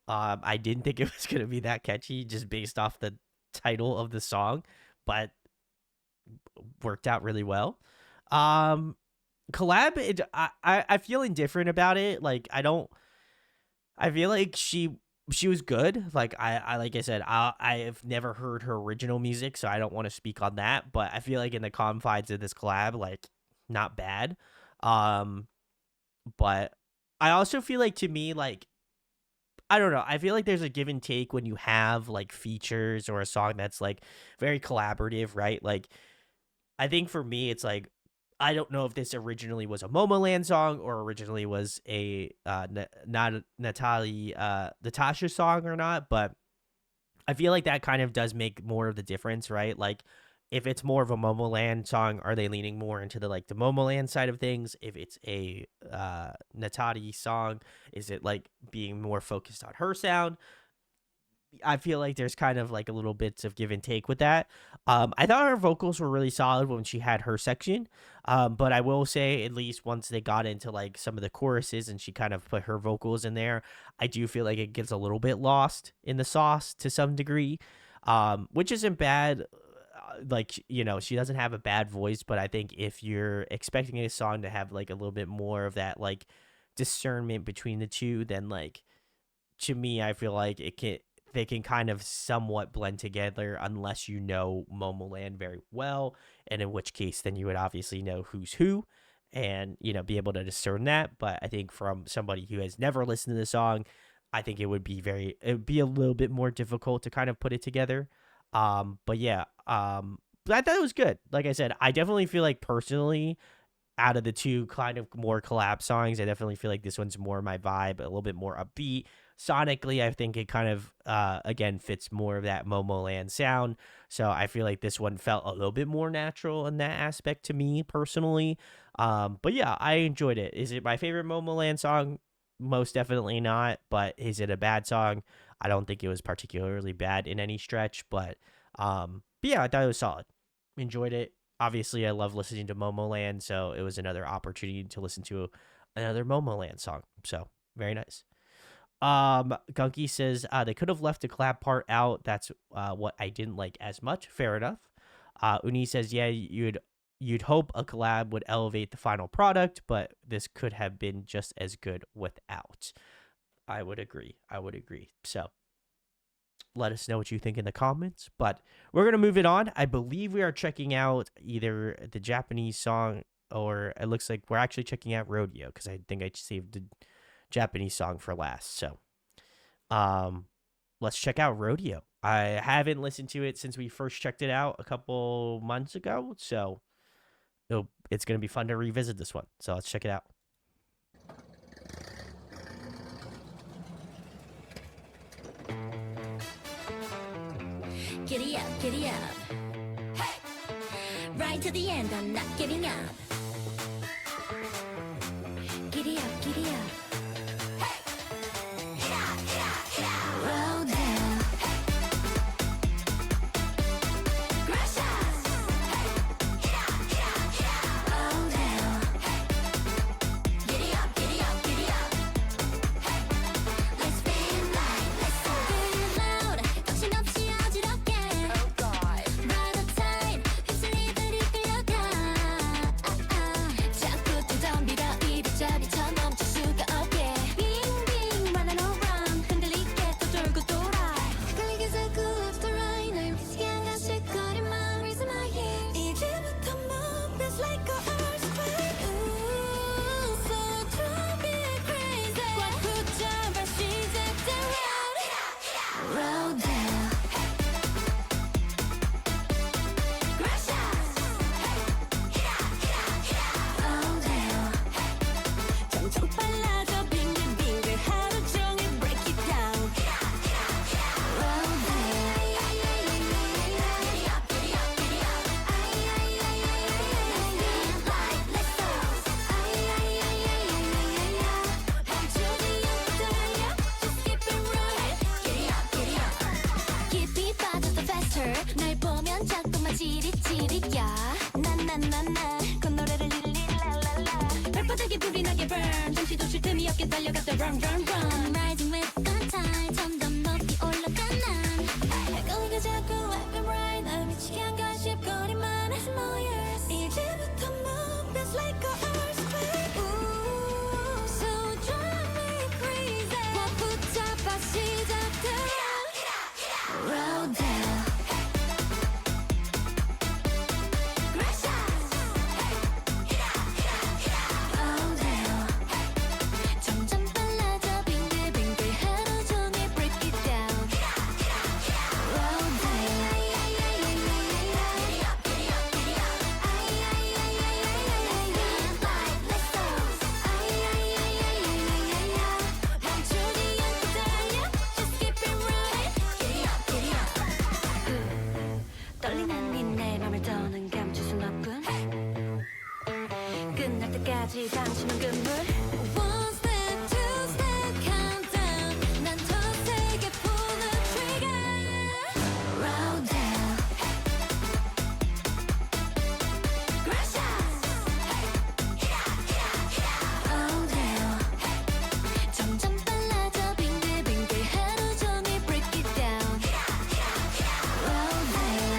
I didn't think it was gonna be that catchy just based off the title of the song, but worked out really well. Um, Collab, I feel indifferent about it. Like I feel like she was good. Like I like I said, I've never heard her original music, so I don't want to speak on that. But I feel like in the confines of this collab, like not bad. Um, but I also feel like to me, like I don't know. I feel like there's a give and take when you have like features or a song that's like very collaborative, right? Like I think for me, it's like I don't know if this originally was a Momoland song or originally was a not Natalie Natasha song or not, but I feel like that kind of does make more of the difference, right? Like if it's more of a Momoland song, are they leaning more into the like the Momoland side of things? If it's a Natati song, is it like being more focused on her sound? I feel like there's kind of like a little bits of give and take with that. I thought her vocals were really solid when she had her section. But I will say, at least once they got into like some of the choruses and she kind of put her vocals in there, I do feel like it gets a little bit lost in the sauce to some degree, which isn't bad. like, you know, she doesn't have a bad voice, but I think if you're expecting a song to have like a little bit more of that like discernment between the two, then like to me, I feel like they can kind of somewhat blend together unless you know Momoland very well, and in which case then you would obviously know who's who and you know be able to discern that. But I think from somebody who has never listened to the song, I think it would be a little bit more difficult to kind of put it together. But yeah, but I thought it was good. Like I said, I definitely feel like personally out of the two kind of more collab songs, I definitely feel like this one's more my vibe, a little bit more upbeat. Sonically, I think it kind of again fits more of that Momoland sound. So I feel like this one felt a little bit more natural in that aspect to me personally. But yeah, I enjoyed it. Is it my favorite Momoland song? Most definitely not. But is it a bad song? I don't think it was particularly bad in any stretch. But yeah, I thought it was solid. Enjoyed it. Obviously, I love listening to Momoland, so it was another opportunity to listen to another Momoland song. So very nice. Gunky says they could have left the collab part out. That's what I didn't like as much. Fair enough. Uni says, yeah, you'd hope a collab would elevate the final product, but this could have been just as good without. I would agree. So let us know what you think in the comments. But we're going to move it on. I believe we are checking out either the Japanese song or it looks like we're actually checking out Rodeo because I think I saved the Japanese song for last. So let's check out Rodeo. I haven't listened to it since we first checked it out a couple months ago. So it's going to be fun to revisit this one. So let's check it out. Giddy up, giddy up. Hey! Right to the end, I'm not giving up. Giddy up, giddy up. Hey! Hit up, hit up, hit up. Roll down. Hey! Gracias. Hey! Hit up, hit up, hit up. Roll down. Hey! Giddy up, giddy up, giddy up. Hey! Let's spin like, let's go. Get loud. 정신없이 어지럽게. Oh God. Ride the tide. 휩쓸리듯이 끌려가. 자꾸 또 덤비다 이리저리 멈출 수가 없게. 빙빙 run and around. 흔들리게 또 돌고 돌아. 헷갈리게 자꾸 left or right. 날 미치게 한 가식거리만 raise my hips. 이제부터 move it's like a earthquake. Ooh, so drive me crazy. 꽉 붙잡아 시작된 roll down. Gracias. Hit up, hit up, hit up. Roll down. 점점 빨라져 빙글빙글 하루 종일 break it down. Roll down. Giddy up, giddy up, giddy up. Let's spin like, let's go. 멈추지 않고 달려. Just keep it rolling. Giddy up, giddy up. 깊이 빠져서 faster. 날 보면 자꾸만 지릿지릿야. 나나나나 그 노래를 릴릴랄랄라. 발바닥에 불이 나게 burn. 잠시도 쉴 틈이 없게 달려갔다 run run run. I'm riding with the tide. 점점 높이 올라가 난. 헷갈리게 자꾸 left and right. 날 미치게 한 가십거리만 as my ears. 이제부터 move it's like a earthquake. Ooh, so drive me crazy. 꽉 붙잡아 시작된 roll down. Gracias. Hit up, hit up, hit up. Roll down. 점점 빨라져 빙글빙글 하루 종일 break it down. Roll down. Giddy up, giddy up, giddy up. Let's spin like, let's go. 멈추지 않고 달려. Just keep it rolling. Giddy up, giddy up. 떨리는 네 맘을 더는 감출 순 없군. 끝날 때까지 당신은 금물. One step, two step countdown. 난 더 세게 pull the trigger. Roll down. Gracias. Hit up, hit up, hit up. Roll down. 점점 빨라져 빙글빙글 하루 종일 break it down. Roll down.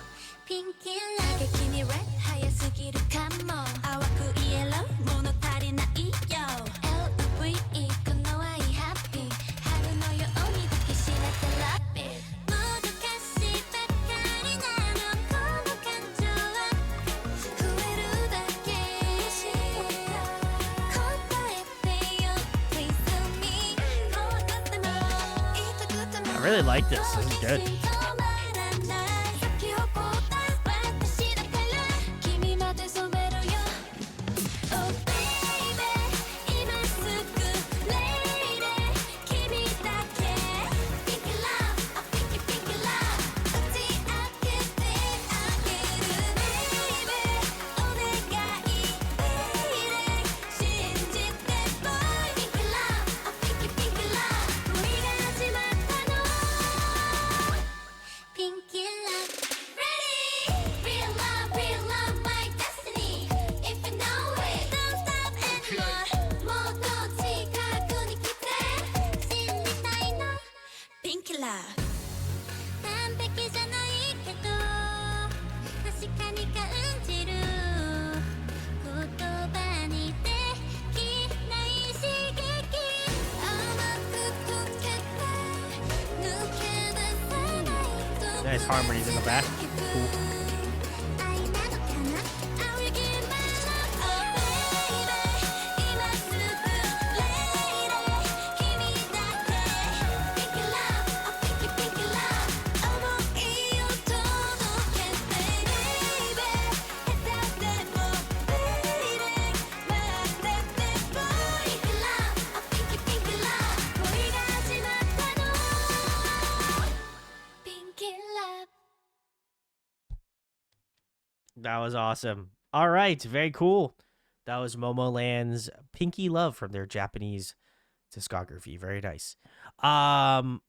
ピンキーラ過激に red 早すぎるかも淡くイエロー物足りないよ LVE この愛ハッピー春のように抱きしめてラッピーもどかしばかりなのこの感情は増えるだけ答えてよ Please tell me 怖がっても痛くても I really like this. This is good. 「Pinky Love 完璧じゃないけど確かに感じる言葉にできない刺激甘く溶けて抜け出せないと Nice harmonies in the back. Cool. 愛なのかな I will give my love oh baby 今すぐ lady 君だけ Pinky love oh pinky pinky love 想いを届けて baby 下手でも lady 待ってて Pinky love oh pinky pinky love 恋が始まったの Pinky love That was awesome. All right, very cool. That was Momoland's Pinky Love from their Japanese discography. Very nice. Um,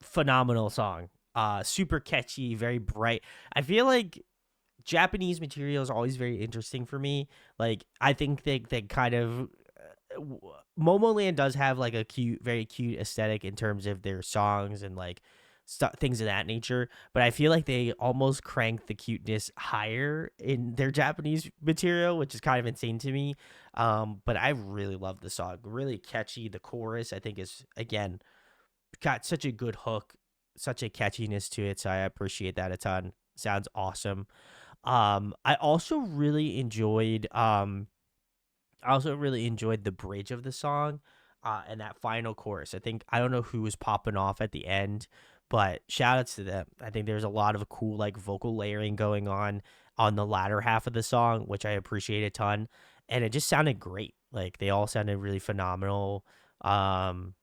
Phenomenal song. Super catchy, very bright. I feel like Japanese material is always very interesting for me. Like I think they kind of Momoland does have like a cute, very cute aesthetic in terms of their songs and like things of that nature. But I feel like they almost crank the cuteness higher in their Japanese material, which is kind of insane to me. But I really love the song. Really catchy. The chorus I think is again got such a good hook, such a catchiness to it. So I appreciate that a ton. Sounds awesome. I also really enjoyed the bridge of the song, and that final chorus. I think I don't know who was popping off at the end, but shout outs to them. I think there's a lot of cool like vocal layering going on the latter half of the song, which I appreciate a ton, and it just sounded great. Like they all sounded really phenomenal. Um,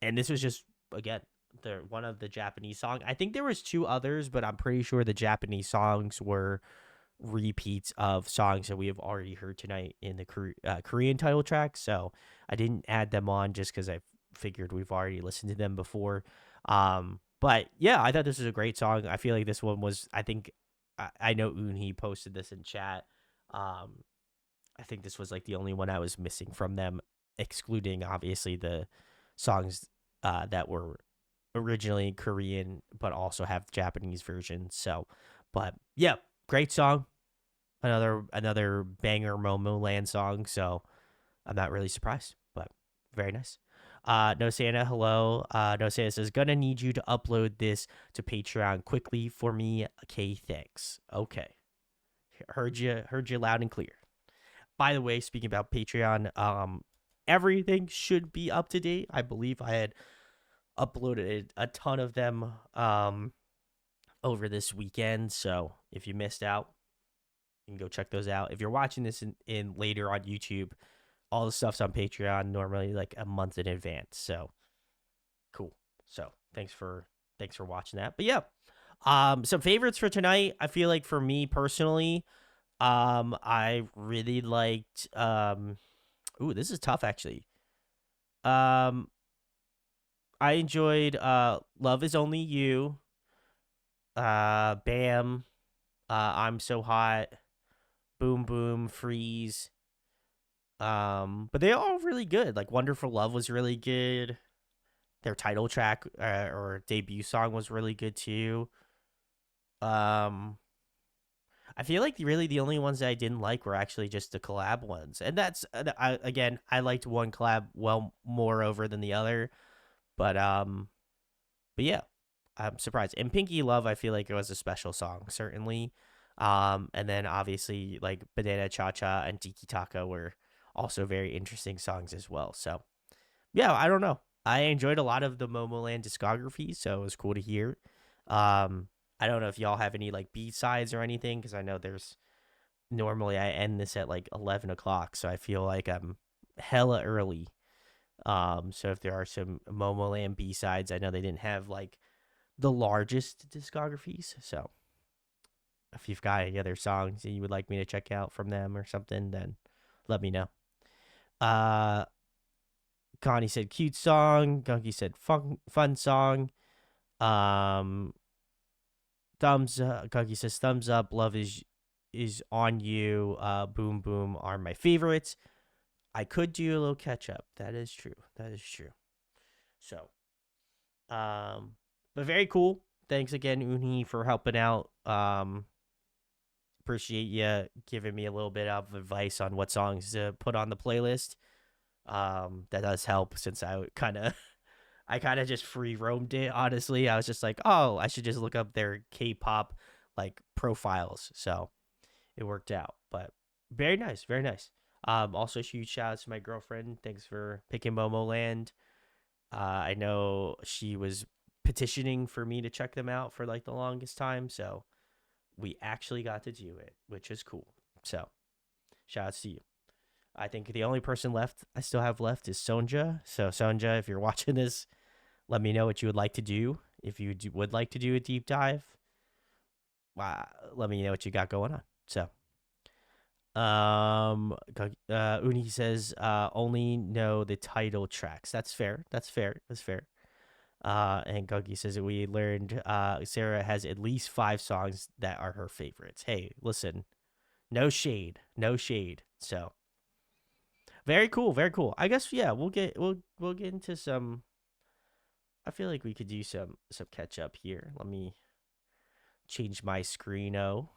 and this was just again the one of the Japanese song. I think there was two others, but I'm pretty sure the Japanese songs were repeats of songs that we have already heard tonight in the Korean title track. So I didn't add them on just because I figured we've already listened to them before. But yeah, I thought this was a great song. I feel like this one was. I think I know Unhee posted this in chat. I think this was like the only one I was missing from them, excluding obviously the songs that were originally Korean but also have Japanese versions. So, but yeah, great song. Another banger Momoland song. So I'm not really surprised, but very nice. No Santa, hello. No Santa says, gonna need you to upload this to Patreon quickly for me. Okay, thanks. Okay. Heard you loud and clear. By the way, speaking about Patreon, everything should be up to date. I believe I had uploaded a ton of them over this weekend. So if you missed out, you can go check those out. If you're watching this in later on YouTube, all the stuff's on Patreon normally like a month in advance. So cool. So thanks for watching that. But yeah, some favorites for tonight. I feel like for me personally, I really liked ooh, this is tough actually. Um, I enjoyed Love Is Only You, Bam, I'm So Hot, Boom Boom, Freeze. But they're all really good. Like Wonderful Love was really good. Their title track or debut song was really good too. Um, I feel like really the only ones that I didn't like were actually just the collab ones, and that's again I liked one collab well more over than the other, but yeah, I'm surprised. And Pinky Love, I feel like it was a special song certainly. And then obviously like Banana Cha Cha and Tiki Taka were also very interesting songs as well. So yeah, I don't know. I enjoyed a lot of the Momoland discography, so it was cool to hear. I don't know if y'all have any like B sides or anything, because I know there's normally I end this at like 11 o'clock, so I feel like I'm hella early. So if there are some Momoland B sides, I know they didn't have like the largest discographies, so if you've got any other songs that you would like me to check out from them or something, then let me know. Uh, Connie said cute song. Gunky said fun song. Um, thumbs up. Gunky says thumbs up. Love is on you. Boom boom are my favorites. I could do a little catch up. That is true. So Um, but very cool. Thanks again, Uni, for helping out. Appreciate you giving me a little bit of advice on what songs to put on the playlist. That does help since I kind of just free roamed it. Honestly, I was just like, oh, I should just look up their K-pop like profiles. So it worked out. But very nice, very nice. Also huge shout out to my girlfriend. Thanks for picking Momoland. I know she was petitioning for me to check them out for like the longest time, so we actually got to do it, which is cool. So shout out to you. I think the only person left I still have left is Sonja. So Sonja, if you're watching this, let me know what you would like to do. If you would like to do a deep dive, uh, let me know what you got going on. So Uni says only know the title tracks. That's fair. That's fair. That's fair. And Gunky says that we learned Sarah has at least 5 songs that are her favorites. Hey, listen, no shade, no shade. So very cool, very cool. I guess yeah, we'll get into some. I feel like we could do some catch up here. Let me change my screen. Oh,